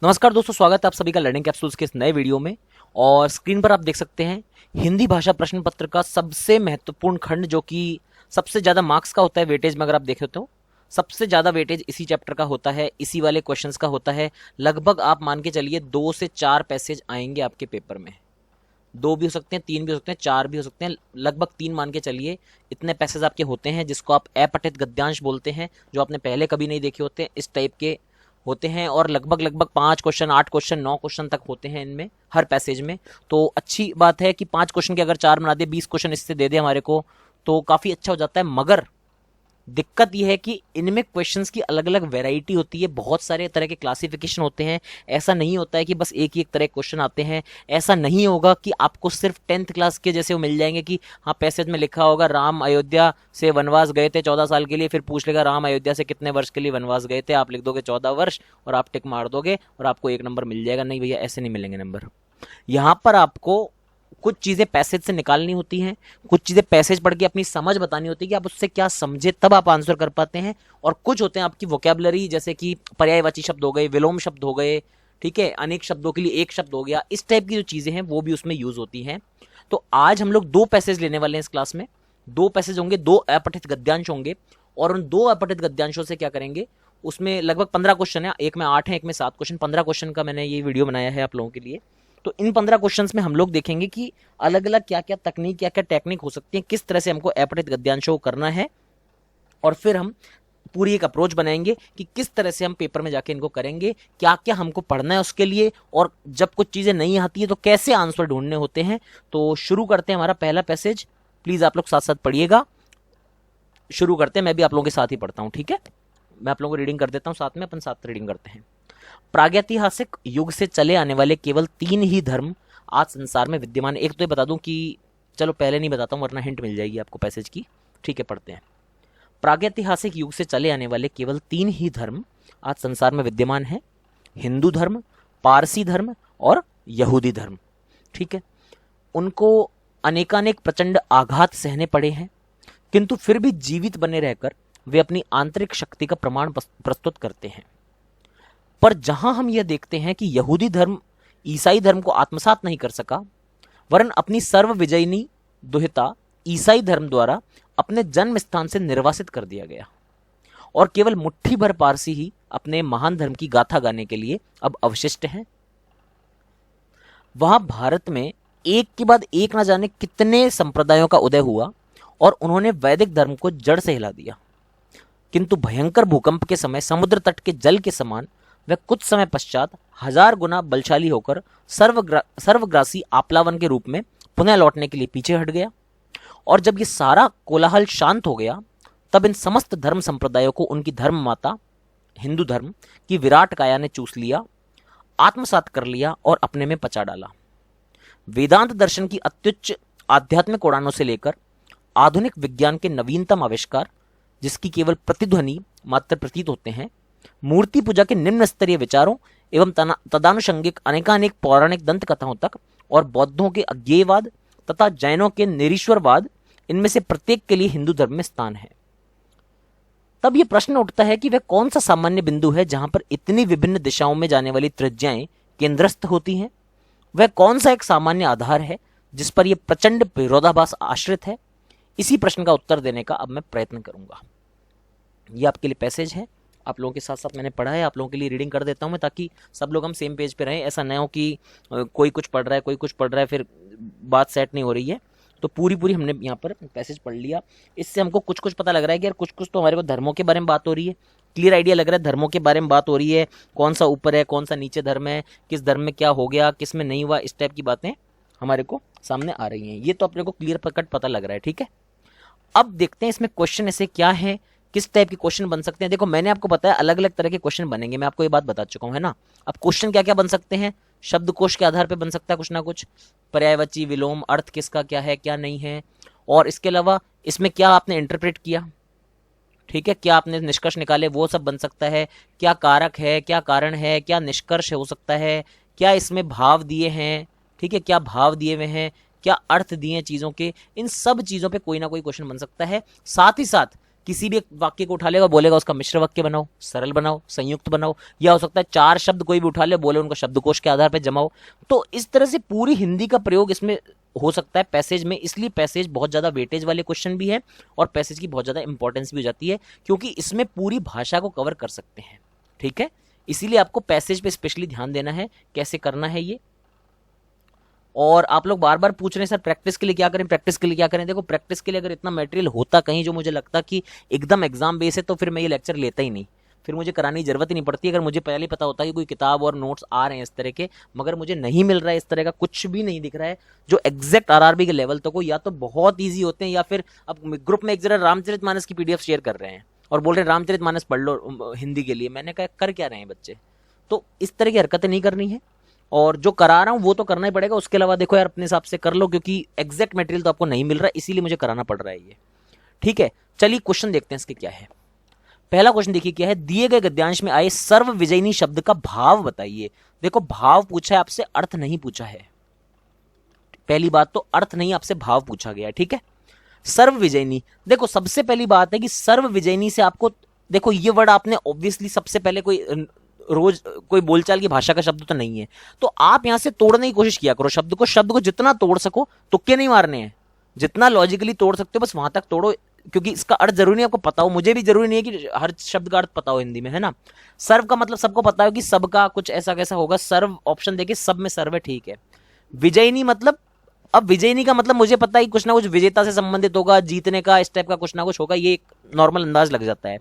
नमस्कार दोस्तों, स्वागत है आप सभी का लर्निंग कैप्सूल्स के इस नए वीडियो में। और स्क्रीन पर आप देख सकते हैं हिंदी भाषा प्रश्न पत्र का सबसे महत्वपूर्ण खंड, जो कि सबसे ज़्यादा मार्क्स का होता है वेटेज में। अगर आप देखें तो सबसे ज़्यादा वेटेज इसी चैप्टर का होता है, इसी वाले क्वेश्चंस का होता है। लगभग आप मान के चलिए 2 से 4 पैसेज आएंगे आपके पेपर में। 2 भी हो सकते हैं, 3 भी हो सकते हैं, 4 भी हो सकते हैं, लगभग 3 मान के चलिए। इतने पैसेज आपके होते हैं जिसको आप अपठित गद्यांश बोलते हैं, जो आपने पहले कभी नहीं देखे होते हैं, इस टाइप के होते हैं। और लगभग 5 क्वेश्चन, 8 क्वेश्चन, 9 क्वेश्चन तक होते हैं इनमें हर पैसेज में। तो अच्छी बात है कि 5 क्वेश्चन के अगर 4 बना दे, 20 क्वेश्चन इससे दे दे हमारे को, तो काफ़ी अच्छा हो जाता है। मगर दिक्कत यह है कि इनमें क्वेश्चंस की अलग अलग वैरायटी होती है, बहुत सारे तरह के क्लासिफिकेशन होते हैं। ऐसा नहीं होता है कि बस एक ही एक तरह के क्वेश्चन आते हैं। ऐसा नहीं होगा कि आपको सिर्फ 10th क्लास के जैसे वो मिल जाएंगे कि हाँ पैसेज में लिखा होगा राम अयोध्या से वनवास गए थे 14 साल के लिए, फिर पूछ लेगा राम अयोध्या से कितने वर्ष के लिए वनवास गए थे, आप लिख दोगे 14 वर्ष और आप टिक मार दोगे और आपको 1 नंबर मिल जाएगा। नहीं भैया, ऐसे नहीं मिलेंगे नंबर। यहाँ पर आपको कुछ चीज़ें पैसेज से निकालनी होती हैं, कुछ चीज़ें पैसेज पढ़ के अपनी समझ बतानी होती है कि आप उससे क्या समझे, तब आप आंसर कर पाते हैं। और कुछ होते हैं आपकी वोकैबुलरी, जैसे कि पर्यायवाची शब्द हो गए, विलोम शब्द हो गए, ठीक है, अनेक शब्दों के लिए एक शब्द हो गया, इस टाइप की जो चीज़ें हैं वो भी उसमें यूज होती हैं। तो आज हम लोग 2 पैसेज लेने वाले हैं इस क्लास में। 2 पैसेज होंगे, 2 अपठित गद्यांश होंगे। और उन 2 अपठित गद्यांशों से क्या करेंगे, उसमें लगभग 15 क्वेश्चन है, एक में 8 है, एक में 7 क्वेश्चन। 15 क्वेश्चन का मैंने ये वीडियो बनाया है आप लोगों के लिए। तो इन 15 क्वेश्चंस में हम लोग देखेंगे कि अलग अलग क्या क्या तकनीक, क्या क्या टेक्निक हो सकती है, किस तरह से हमको अपठित गद्यांशों को करना है। और फिर हम पूरी एक अप्रोच बनाएंगे कि किस तरह से हम पेपर में जाके इनको करेंगे, क्या क्या हमको पढ़ना है उसके लिए, और जब कुछ चीज़ें नहीं आती है तो कैसे आंसर ढूंढने होते हैं। तो शुरू करते हैं हमारा पहला पैसेज। प्लीज़ आप लोग साथ साथ पढ़िएगा। शुरू करते हैं, मैं भी आप लोगों के साथ ही पढ़ता हूँ, ठीक है। मैं आप लोगों को रीडिंग कर देता हूँ साथ में, अपन साथ रीडिंग करते हैं। प्रागैतिहासिक युग से चले आने वाले केवल 3 ही धर्म आज संसार में विद्यमान। एक तो ये बता दूं कि चलो पहले नहीं बताता हूं वरना हिंट मिल जाएगी आपको पैसेज की, ठीक है, पढ़ते हैं। प्रागैतिहासिक युग से चले आने वाले केवल 3 ही धर्म आज संसार में विद्यमान है: हिंदू धर्म, पारसी धर्म और यहूदी धर्म। ठीक है, उनको अनेकानेक प्रचंड आघात सहने पड़े हैं, किंतु फिर भी जीवित बने रहकर वे अपनी आंतरिक शक्ति का प्रमाण प्रस्तुत करते हैं। पर जहां हम यह देखते हैं कि यहूदी धर्म ईसाई धर्म को आत्मसात नहीं कर सका, वरन अपनी सर्व विजयनी दुहिता ईसाई धर्म द्वारा अपने जन्म स्थान से निर्वासित कर दिया गया, और केवल मुट्ठी भर पारसी ही अपने महान धर्म की गाथा गाने के लिए अब अवशिष्ट हैं। वहां भारत में एक के बाद एक न जाने कितने संप्रदायों का उदय हुआ और उन्होंने वैदिक धर्म को जड़ से हिला दिया, किंतु भयंकर भूकंप के समय समुद्र तट के जल के समान वह कुछ समय पश्चात 1000 गुना बलशाली होकर सर्वग्रासी आप्लावन के रूप में पुनः लौटने के लिए पीछे हट गया। और जब ये सारा कोलाहल शांत हो गया, तब इन समस्त धर्म संप्रदायों को उनकी धर्म माता हिंदू धर्म की विराट काया ने चूस लिया, आत्मसात कर लिया और अपने में पचा डाला। वेदांत दर्शन की अत्युच्च आध्यात्मिक उड़ानों से लेकर आधुनिक विज्ञान के नवीनतम आविष्कार, जिसकी केवल प्रतिध्वनि मात्र प्रतीत होते हैं, मूर्ति पूजा के निम्न स्तरीय विचारों एवं तदानुषंगिक अनेकानेक पौराणिक दंत कथाओं तक, और बौद्धों के अज्ञेयवाद तथा जैनों के निरीश्वरवाद, इनमें से प्रत्येक के लिए हिंदू धर्म में स्थान है। तब यह प्रश्न उठता है कि वह कौन सा सामान्य बिंदु है जहां पर इतनी विभिन्न दिशाओं में जाने वाली त्रिज्याएं केंद्रस्थ होती हैं? वह कौन सा एक सामान्य आधार है जिस पर यह प्रचंड विरोधाभास आश्रित है? इसी प्रश्न का उत्तर देने का अब मैं प्रयत्न करूंगा। यह आपके लिए पैसेज है, आप लोगों के साथ साथ मैंने पढ़ा है, आप लोगों के लिए रीडिंग कर देता हूं मैं, ताकि सब लोग हम सेम पेज पे रहें। ऐसा न हो कि कोई कुछ पढ़ रहा है, कोई कुछ पढ़ रहा है, फिर बात सेट नहीं हो रही है। तो पूरी हमने यहाँ पर पैसेज पढ़ लिया। इससे हमको कुछ कुछ पता लग रहा है कि यार कुछ कुछ तो हमारे को धर्मों के बारे में बात हो रही है, क्लियर आइडिया लग रहा है धर्मों के बारे में बात हो रही है, कौन सा ऊपर है कौन सा नीचे धर्म है, किस धर्म में क्या हो गया किस में नहीं हुआ, इस टाइप की बातें हमारे को सामने आ रही हैं। ये तो अपने को क्लियर कट पता लग रहा है, ठीक है। अब देखते हैं इसमें क्वेश्चन ऐसे क्या है, किस टाइप के क्वेश्चन बन सकते हैं। देखो मैंने आपको बताया अलग अलग तरह के क्वेश्चन बनेंगे, मैं आपको ये बात बता चुका हूं, है ना। अब क्वेश्चन क्या क्या बन सकते हैं, शब्दकोश के आधार पे बन सकता है कुछ ना कुछ, पर्यायवाची, विलोम, अर्थ किसका क्या है क्या नहीं है, और इसके अलावा इसमें क्या आपने इंटरप्रेट किया, ठीक है, क्या आपने निष्कर्ष निकाले, वो सब बन सकता है। क्या कारक है, क्या कारण है, क्या निष्कर्ष हो सकता है, क्या इसमें भाव दिए हैं, ठीक है, क्या भाव दिए हुए हैं, क्या अर्थ दिए चीजों के, इन सब चीजों पे कोई ना कोई क्वेश्चन बन सकता है। साथ ही साथ किसी भी एक वाक्य को उठा लेगा, बोलेगा उसका मिश्र वाक्य बनाओ, सरल बनाओ, संयुक्त बनाओ, या हो सकता है 4 शब्द कोई भी उठा ले, बोले उनको शब्दकोश के आधार पर जमाओ। तो इस तरह से पूरी हिंदी का प्रयोग इसमें हो सकता है पैसेज में। इसलिए पैसेज बहुत ज्यादा वेटेज वाले क्वेश्चन भी है और पैसेज की बहुत ज्यादा इंपॉर्टेंस भी हो जाती है, क्योंकि इसमें पूरी भाषा को कवर कर सकते हैं। ठीक है, इसीलिए आपको पैसेज पे स्पेशली ध्यान देना है, कैसे करना है ये। और आप लोग बार बार पूछ रहे हैं सर प्रैक्टिस के लिए क्या करें, प्रैक्टिस के लिए क्या करें। देखो, प्रैक्टिस के लिए अगर इतना मटेरियल होता कहीं जो मुझे लगता कि एकदम एग्जाम बेस है, तो फिर मैं ये लेक्चर लेता ही नहीं, फिर मुझे कराने की जरूरत ही नहीं पड़ती। अगर मुझे पहले ही पता होता कि कोई किताब और नोट्स आ रहे हैं इस तरह के, मगर मुझे नहीं मिल रहा है, इस तरह का कुछ भी नहीं दिख रहा है जो एग्जैक्ट आरआरबी के लेवल तक हो, या तो बहुत ईजी होते हैं, या फिर अब ग्रुप में एक जरा रामचरितमानस की पीडीएफ शेयर कर रहे हैं और बोल रहे हैं रामचरितमानस पढ़ लो हिंदी के लिए। मैंने कहा कर क्या रहे हैं बच्चे। तो इस तरह की हरकतें नहीं करनी है, और जो करा रहा हूं वो तो करना ही पड़ेगा। उसके अलावा देखो यार, अपने हिसाब से कर लो, क्योंकि एग्जैक्ट मटेरियल तो आपको नहीं मिल रहा, इसीलिए मुझे कराना पड़ रहा है ये। ठीक है, चलिए क्वेश्चन देखते हैं इसके क्या है। पहला क्वेश्चन देखिए क्या है, दिए गए गद्यांश में आए सर्व विजयिनी शब्द का भाव बताइए। देखो, भाव पूछा है आपसे, अर्थ नहीं पूछा है। पहली बात तो अर्थ नहीं, आपसे भाव पूछा गया है। ठीक है, सर्व विजयिनी, देखो सबसे पहली बात है कि सर्व विजयिनी से आपको, देखो ये वर्ड आपने ऑब्वियसली सबसे पहले कोई रोज कोई बोलचाल की भाषा का शब्द तो नहीं है, तो आप यहां से तोड़ने की कोशिश किया करो शब्द को जितना तोड़ सको, तुक्के नहीं मारने हैं, जितना लॉजिकली तोड़ सकते हो बस वहां तक तोड़ो, क्योंकि इसका अर्थ जरूरी नहीं आपको पता हो, मुझे भी जरूरी नहीं है कि हर शब्द का अर्थ पता हो हिंदी में, है ना। सर्व का मतलब सबको पता हो कि सबका कुछ ऐसा कैसा होगा, सर्व ऑप्शन देखिए, सब में सर्व है, ठीक है। विजयिनी मतलब, अब विजयिनी का मतलब मुझे पता है कि कुछ ना कुछ विजेता से संबंधित होगा, जीतने का, इस टाइप का कुछ ना कुछ होगा, ये एक नॉर्मल अंदाज लग जाता है।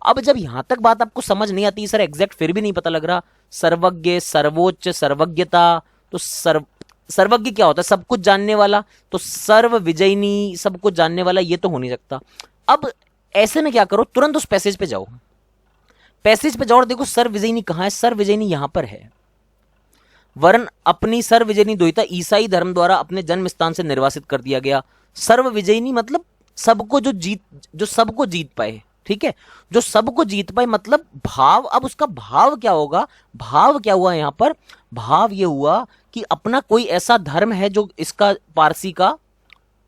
अब जब यहां तक बात आपको समझ नहीं आती सर, एग्जैक्ट फिर भी नहीं पता लग रहा, सर्वज्ञ, सर्वोच्च, सर्वज्ञता, तो सर्वज्ञ क्या होता है, सब कुछ जानने वाला, तो सर्व विजयिनी सब कुछ जानने वाला, ये तो हो नहीं सकता। अब ऐसे में क्या करो, तुरंत उस पैसेज पे जाओ, पैसेज पे जाओ और देखो सर्व विजयिनी कहां है। सर्व विजयिनी यहां पर है, वरन अपनी सर्व विजयिनी दुहिता ईसाई धर्म द्वारा अपने जन्म स्थान से निर्वासित कर दिया गया। सर्व विजयिनी मतलब सबको जो सबको जीत पाए, ठीक है, जो सबको जीत पाए, मतलब भाव। अब उसका भाव क्या होगा, भाव क्या हुआ यहां पर, भाव ये हुआ कि अपना कोई ऐसा धर्म है जो इसका पारसी का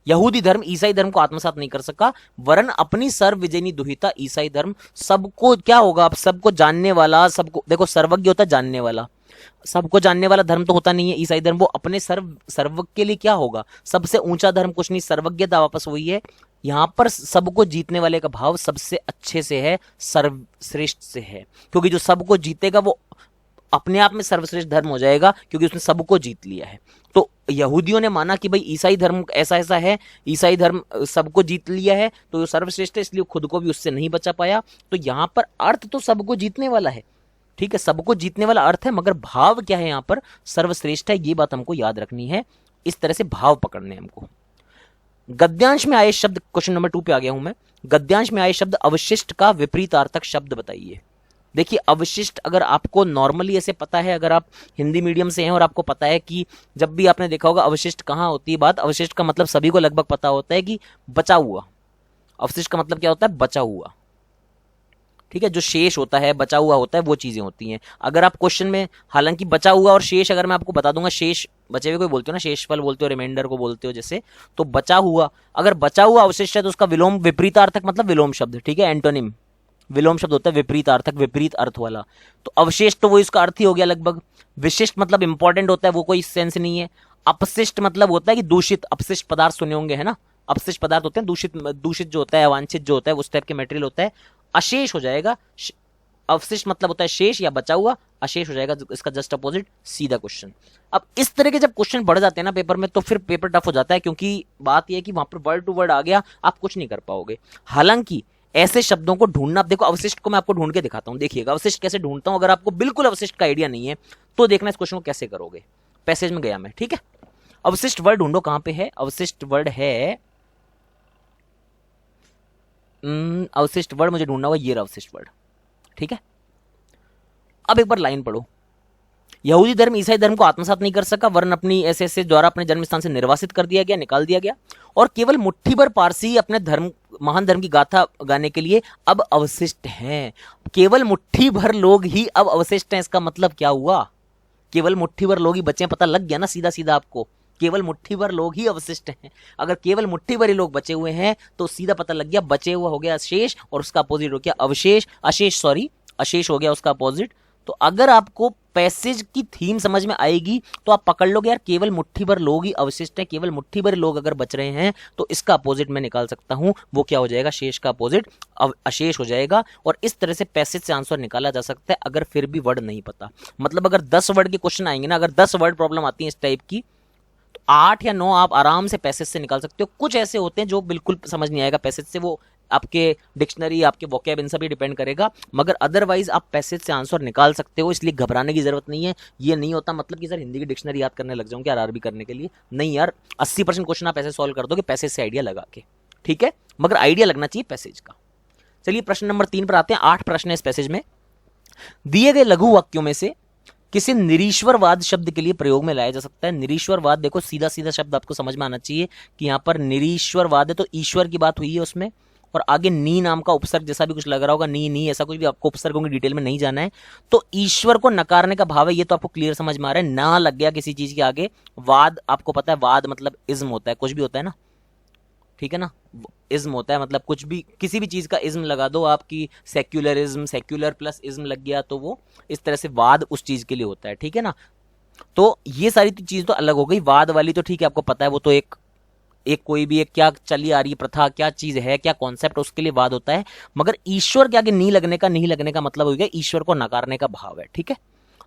यहूदी धर्म ईसाई धर्म को आत्मसात नहीं कर सका, वरन अपनी सर्व विजयिनी दुहिता ईसाई धर्म सबको क्या होगा, अब सबको जानने वाला, सबको देखो सर्वज्ञ होता है जानने वाला, सबको जानने वाला धर्म तो होता नहीं है ईसाई धर्म, वो अपने सर्वज्ञ के लिए क्या होगा, सबसे ऊंचा धर्म कुछ नहीं, सर्वज्ञता वापस वही है। यहां पर सबको जीतने वाले का भाव सबसे अच्छे से है, सर्वश्रेष्ठ से है, क्योंकि जो सबको जीतेगा वो अपने आप में सर्वश्रेष्ठ धर्म हो जाएगा, क्योंकि उसने सबको जीत लिया है। तो यहूदियों ने माना कि भाई ईसाई धर्म ऐसा ऐसा है, ईसाई धर्म सबको जीत लिया है तो सर्वश्रेष्ठ है, इसलिए खुद को भी उससे नहीं बचा पाया। तो यहां पर अर्थ तो सबको जीतने वाला है, ठीक है, सबको जीतने वाला अर्थ है, मगर भाव क्या है यहां पर, सर्वश्रेष्ठ है, ये बात हमको याद रखनी है। इस तरह से भाव पकड़ने हमको। गद्यांश में आए शब्द, क्वेश्चन नंबर 2 पे आ गया हूं मैं। गद्यांश में आए शब्द अवशिष्ट का विपरीतार्थक शब्द बताइए। देखिए, अवशिष्ट अगर आपको नॉर्मली ऐसे पता है, अगर आप हिंदी मीडियम से हैं और आपको पता है कि जब भी आपने देखा होगा अवशिष्ट कहां होती है बात, अवशिष्ट का मतलब सभी को लगभग पता होता है कि बचा हुआ। अवशिष्ट का मतलब क्या होता है, बचा हुआ, ठीक है, जो शेष होता है, बचा हुआ होता है, वो चीजें होती हैं। अगर आप क्वेश्चन में, हालांकि बचा हुआ और शेष अगर मैं आपको बता दूंगा, शेष बचे हुए को बोलते हो ना, शेषफल बोलते हो, रिमाइंडर को बोलते हो जैसे, तो बचा हुआ, अगर बचा हुआ अवशिष्ट है तो उसका विलोम, विपरीतार्थक मतलब विलोम शब्द, ठीक है, एंटोनिम विलोम शब्द होता है, विपरीतार्थक, विपरीत अर्थ वाला। तो अवशेष तो वो इसका अर्थ ही हो गया लगभग। विशिष्ट मतलब इंपॉर्टेंट होता है, वो कोई सेंस नहीं है। अपशिष्ट मतलब होता है कि दूषित, अपशिष्ट पदार्थ सुने होंगे, है ना, अपशिष्ट पदार्थ होते हैं, दूषित जो होता है, अवांछित जो होता है, उस टाइप के मटेरियल होता है। अशेष हो जाएगा, अवशिष्ट मतलब होता है शेष या बचा हुआ, अशेष हो जाएगा इसका जस्ट अपोजिट, सीधा क्वेश्चन। अब इस तरह के जब क्वेश्चन बढ़ जाते हैं ना पेपर में, तो फिर पेपर टफ हो जाता है, क्योंकि बात यह है कि वहां पर वर्ड टू वर्ड आ गया, आप कुछ नहीं कर पाओगे। हालांकि ऐसे शब्दों को ढूंढना, देखो अवशिष्ट को मैं आपको ढूंढ के दिखाता हूं, देखिएगा अवशिष्ट कैसे ढूंढता हूं। अगर आपको बिल्कुल अवशिष्ट का आइडिया नहीं है तो देखना इस क्वेश्चन को कैसे करोगे। पैसेज में गया मैं, ठीक है, अवशिष्ट वर्ड ढूंढो, कहां पे है अवशिष्ट वर्ड, है अवशिष्ट वर्ड मुझे ढूंढना होगा, ये रहा अवशिष्ट वर्ड, ठीक है। अब एक बार लाइन पढ़ो, यहूदी धर्म ईसाई धर्म को आत्मसात नहीं कर सका, वरन अपनी ऐसे द्वारा अपने जन्म स्थान से निर्वासित कर दिया गया, निकाल दिया गया, और केवल मुट्ठी भर पारसी अपने धर्म, महान धर्म की गाथा गाने के लिए अब अवशिष्ट हैं। केवल मुट्ठी भर लोग ही अब अवशिष्ट हैं, इसका मतलब क्या हुआ, केवल मुट्ठी भर लोग ही बचे हैं, पता लग गया ना सीधा सीधा आपको। केवल मुट्ठी भर लोग ही अवशिष्ट हैं। अगर केवल मुट्ठी भर ही लोग बचे हुए हैं तो सीधा पता लग गया, बचे हुआ हो गया शेष और उसका अपोजिट हो गया अवशेष, अशेष हो गया उसका अपोजिट। तो अगर आपको पैसेज की थीम समझ में आएगी तो आप पकड़ लोगे यार केवल मुट्ठी भर लोग ही अवशिष्ट हैं, केवल मुट्ठी भर लोग अगर बच रहे हैं तो इसका अपोजिट मैं निकाल सकता हूं, वो क्या हो जाएगा, शेष का अपोजिट अशेष हो जाएगा। और इस तरह से पैसेज से आंसर निकाला जा सकता है अगर फिर भी वर्ड नहीं पता। मतलब अगर 10 वर्ड के क्वेश्चन आएंगे ना, अगर 10 वर्ड प्रॉब्लम आती है इस टाइप की, तो 8 या 9 आप आराम से पैसेज से निकाल सकते हो। कुछ ऐसे होते हैं जो बिल्कुल समझ नहीं आएगा पैसेज से, वो आपके डिक्शनरी, आपके वोकैब, इन सब डिपेंड करेगा, मगर अदरवाइज आप पैसेज से आंसर निकाल सकते हो, इसलिए घबराने की जरूरत नहीं है। ये नहीं होता मतलब कि सर हिंदी की डिक्शनरी याद करने लग जाऊंगे आरआरबी करने के लिए, नहीं यार, 80% क्वेश्चन आप ऐसे सॉल्व कर दोगे पैसेज से आइडिया लगा के, ठीक है, मगर आइडिया लगना चाहिए पैसेज का। चलिए प्रश्न नंबर 3 पर आते हैं। 8 प्रश्न है इस पैसेज में। दिए गए लघु वाक्यों में से किसी निरीश्वरवाद शब्द के लिए प्रयोग में लाया जा सकता है। निरीश्वरवाद, देखो सीधा सीधा शब्द आपको समझ में आना चाहिए कि यहां पर निरीश्वरवाद है तो ईश्वर की बात हुई है उसमें, और आगे नी नाम का उपसर्ग जैसा भी कुछ लग रहा होगा, नी ऐसा कुछ भी, आपको उपसर्गों की डिटेल में नहीं जाना है। तो ईश्वर को नकारने का भाव है, ये तो आपको क्लियर समझ में आ रहा है, ना लग गया किसी चीज के आगे। वाद, आपको पता है वाद मतलब इज्म होता है, कुछ भी होता है ना, ठीक है ना, इज्म होता है, मतलब कुछ भी, किसी भी चीज का इज्म लगा दो आपकी, सेक्युलरिज्म, सेक्युलर प्लस इज्म लग गया तो वो इस तरह से वाद उस चीज के लिए होता है, ठीक है ना। तो ये सारी चीज तो अलग हो गई, वाद वाली तो ठीक है आपको पता है, वो तो एक कोई भी एक क्या चली आ रही प्रथा, क्या चीज है, क्या कॉन्सेप्ट, उसके लिए वाद होता है। मगर ईश्वर के आगे नहीं लगने का मतलब हो गया ईश्वर को नकारने का भाव है, ठीक है।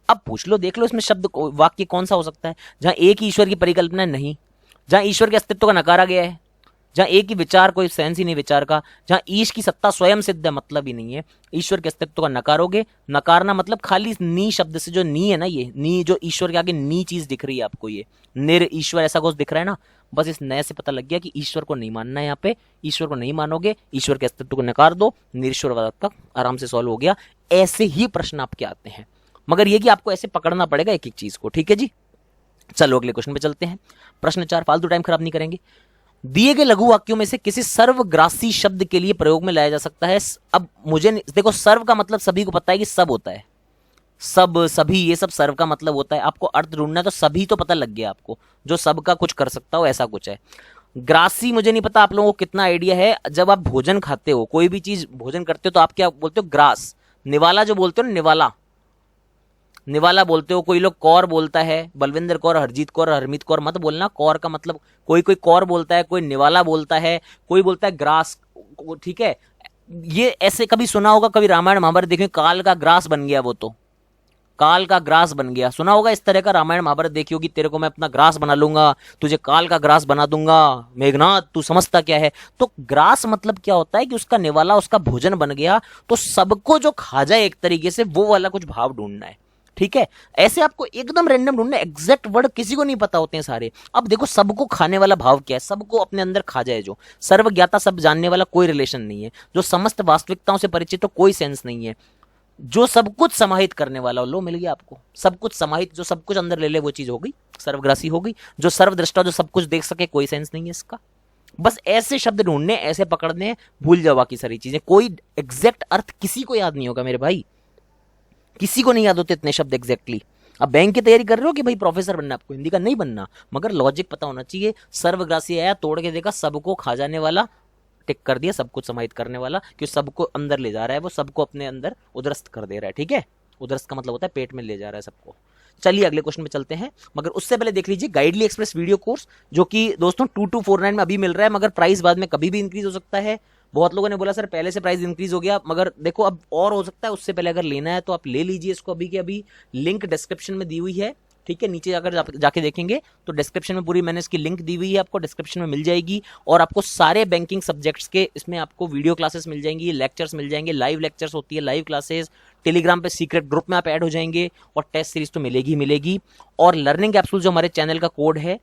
अब पूछ लो, देख लो इसमें शब्द वाक्य कौन सा हो सकता है जहां एक ईश्वर की परिकल्पना नहीं, जहां ईश्वर के अस्तित्व का नकारा गया है, जहां एक ही विचार, कोई सेंस ही नहीं विचार का, जहां ईश की सत्ता स्वयं सिद्ध है, मतलब ही नहीं है। ईश्वर के अस्तित्व का नकारोगे, नकारना मतलब खाली नी शब्द से, जो नी है ना, ये नी जो ईश्वर के आगे नी चीज दिख रही है आपको, ये निर ईश्वर ऐसा कुछ दिख रहा है ना, बस इस नए से पता लग गया कि ईश्वर को नहीं मानना है। यहाँ पे ईश्वर को नहीं मानोगे, ईश्वर के अस्तित्व को नकार दो, निरीश्वरवाद का आराम से सॉल्व हो गया। ऐसे ही प्रश्न आपके आते हैं, मगर ये कि आपको ऐसे पकड़ना पड़ेगा एक एक चीज को, ठीक है जी। चलो अगले क्वेश्चन पे चलते हैं। प्रश्न 4, फालतू टाइम खराब नहीं करेंगे। दिए गए लघु वाक्यों में से किसी सर्वग्रासी शब्द के लिए प्रयोग में लाया जा सकता है। अब मुझे देखो, सर्व का मतलब सभी को पता है कि सब होता है, सब, सभी, ये सब सर्व का मतलब होता है। आपको अर्थ ढूंढना है तो सभी तो पता लग गया आपको, जो सबका कुछ कर सकता हो ऐसा कुछ है। ग्रासी मुझे नहीं पता आप लोगों को कितना आइडिया है। जब आप भोजन खाते हो, कोई भी चीज भोजन करते हो, तो आप क्या बोलते हो, ग्रास, निवाला जो बोलते हो ना, निवाला बोलते हो। कोई लोग कौर बोलता है, बलविंदर कौर, हरजीत कौर, हरमीत कौर मत बोलना, कौर का मतलब कोई कौर बोलता है, कोई निवाला बोलता है, कोई बोलता है ग्रास, ठीक है। ये ऐसे कभी सुना होगा, कभी रामायण महाभारत देखें, काल का ग्रास बन गया, वो तो काल का ग्रास बन गया, सुना होगा इस तरह का। रामायण महाभारत देखी होगी, तेरे को मैं अपना ग्रास बना लूंगा, तुझे काल का ग्रास बना दूंगा, मेघनाथ तू समझता क्या है। तो ग्रास मतलब क्या होता है कि उसका निवाला, उसका भोजन बन गया, तो सबको जो खा जाए एक तरीके से, वो वाला कुछ भाव ढूंढना है, ठीक है। ऐसे आपको एकदम रैंडम ढूंढना, एग्जैक्ट वर्ड किसी को नहीं पता होते हैं सारे। अब देखो, सबको खाने वाला भाव क्या है, सबको अपने अंदर खा जाए, जो सर्वज्ञाता, सब जानने वाला, कोई रिलेशन नहीं है, जो समस्त वास्तविकताओं से परिचित हो, कोई सेंस नहीं है, जो सब कुछ समाहित करने वाला हो, लो मिल गया आपको, सब कुछ समाहित, जो सब कुछ अंदर ले ले, वो चीज हो गई सर्वग्रासी हो गई। जो सर्वदृष्टा, जो सब कुछ देख सके, कोई सेंस नहीं है इसका। बस ऐसे शब्द ढूंढने, ऐसे पकड़ने, भूल जाओ बाकी सारी चीजें। कोई एग्जैक्ट अर्थ किसी को याद नहीं होगा मेरे भाई, किसी को नहीं याद होते इतने शब्द एग्जैक्टली। अब बैंक की तैयारी कर रहे हो कि भाई प्रोफेसर बनना, आपको हिंदी का नहीं बनना, मगर लॉजिक पता होना चाहिए। सर्वग्रासी आया, तोड़ के देखा, सबको खा जाने वाला, टिक कर दिया, सब कुछ समाहित करने वाला, कि सबको अंदर ले जा रहा है, वो सबको अपने अंदर उदरस्त कर दे रहा है, ठीक है। उदरस्त का मतलब होता है पेट में ले जा रहा है सबको। चलिए अगले क्वेश्चन में चलते हैं, मगर उससे पहले देख लीजिए गाइडली एक्सप्रेस वीडियो कोर्स, जो कि दोस्तों 2249 में अभी मिल रहा है, मगर प्राइस बाद में कभी भी इंक्रीज हो सकता है। बहुत लोगों ने बोला सर पहले से प्राइस इंक्रीज हो गया, मगर देखो अब और हो सकता है, उससे पहले अगर लेना है तो आप ले लीजिए इसको अभी के अभी। लिंक डिस्क्रिप्शन में दी हुई है, ठीक है, नीचे अगर जाके देखेंगे तो डिस्क्रिप्शन में पूरी मैंने इसकी लिंक दी हुई है, आपको डिस्क्रिप्शन में मिल जाएगी। और आपको सारे बैंकिंग सब्जेक्ट्स के इसमें आपको वीडियो क्लासेस मिल जाएंगी, लेक्चर्स मिल जाएंगे, लाइव लेक्चर्स होती है, लाइव क्लासेस, टेलीग्राम पे सीक्रेट ग्रुप में आप ऐड हो जाएंगे, और टेस्ट सीरीज तो मिलेगी। और लर्निंग कैप्सूल जो हमारे चैनल का कोड है,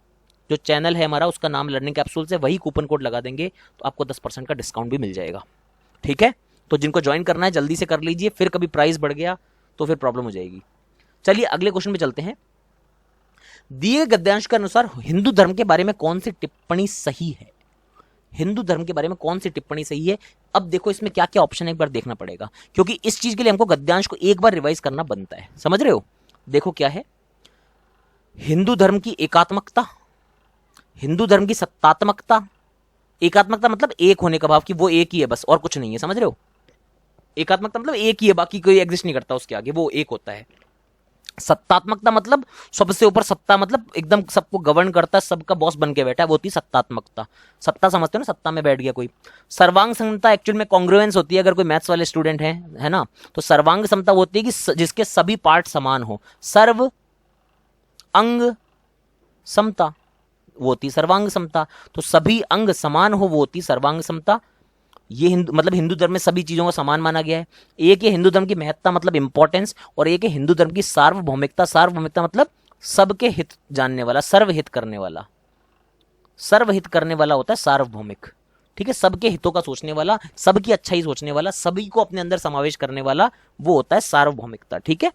जो चैनल है हमारा, उसका नाम लर्निंग कैप्सूल से, वही कूपन कोड लगा देंगे तो आपको 10% का डिस्काउंट भी मिल जाएगा, ठीक है। तो जिनको ज्वाइन करना है जल्दी से कर लीजिए, फिर कभी प्राइस बढ़ गया तो फिर प्रॉब्लम हो जाएगी। चलिए अगले क्वेश्चन पे चलते हैं। दिए गद्यांश के अनुसार हिंदू धर्म के बारे में कौन सी टिप्पणी सही है। हिंदू धर्म के बारे में कौन सी टिप्पणी सही है। अब देखो इसमें क्या क्या ऑप्शन है, एक बार देखना पड़ेगा, क्योंकि इस चीज के लिए हमको गद्यांश को एक बार रिवाइज करना बनता है, समझ रहे हो। देखो क्या है, हिंदू धर्म की एकात्मकता, हिंदू धर्म की सत्तात्मकता, एकात्मकता मतलब एक होने का भाव कि वो एक ही है बस और कुछ नहीं है, समझ रहे हो। एकात्मकता मतलब एक ही है, बाकी कोई एग्जिस्ट नहीं करता उसके आगे, वो एक होता है। सत्तात्मकता मतलब सबसे ऊपर सत्ता, मतलब एकदम सबको गवर्न करता है, सबका बॉस बन के बैठा है, वो होती है सत्तात्मकता। सत्ता समझते हो ना, सत्ता में बैठ गया कोई। सर्वांग समता एक्चुअल में कॉन्ग्रुएंस होती है, अगर कोई मैथ्स वाले स्टूडेंट है ना, तो सर्वांग समता वो होती है कि जिसके सभी पार्ट समान हो। सर्व अंग समता वो होती सर्वांग समता, तो सभी अंग समान हो वो होती सर्वांग समता। ये हिंदू मतलब हिंदू धर्म में सभी चीजों को समान माना गया है। एक है हिंदू धर्म की महत्ता मतलब इंपॉर्टेंस, और एक है हिंदू धर्म की सार्वभौमिकता। सार्वभौमिकता मतलब सबके हित जानने वाला, सर्वहित करने वाला। सर्वहित करने वाला होता है सार्वभौमिक, ठीक है, सबके हितों का सोचने वाला, सबकी अच्छाई सोचने वाला, सभी को अपने अंदर समावेश करने वाला, वो होता है सार्वभौमिकता, ठीक है।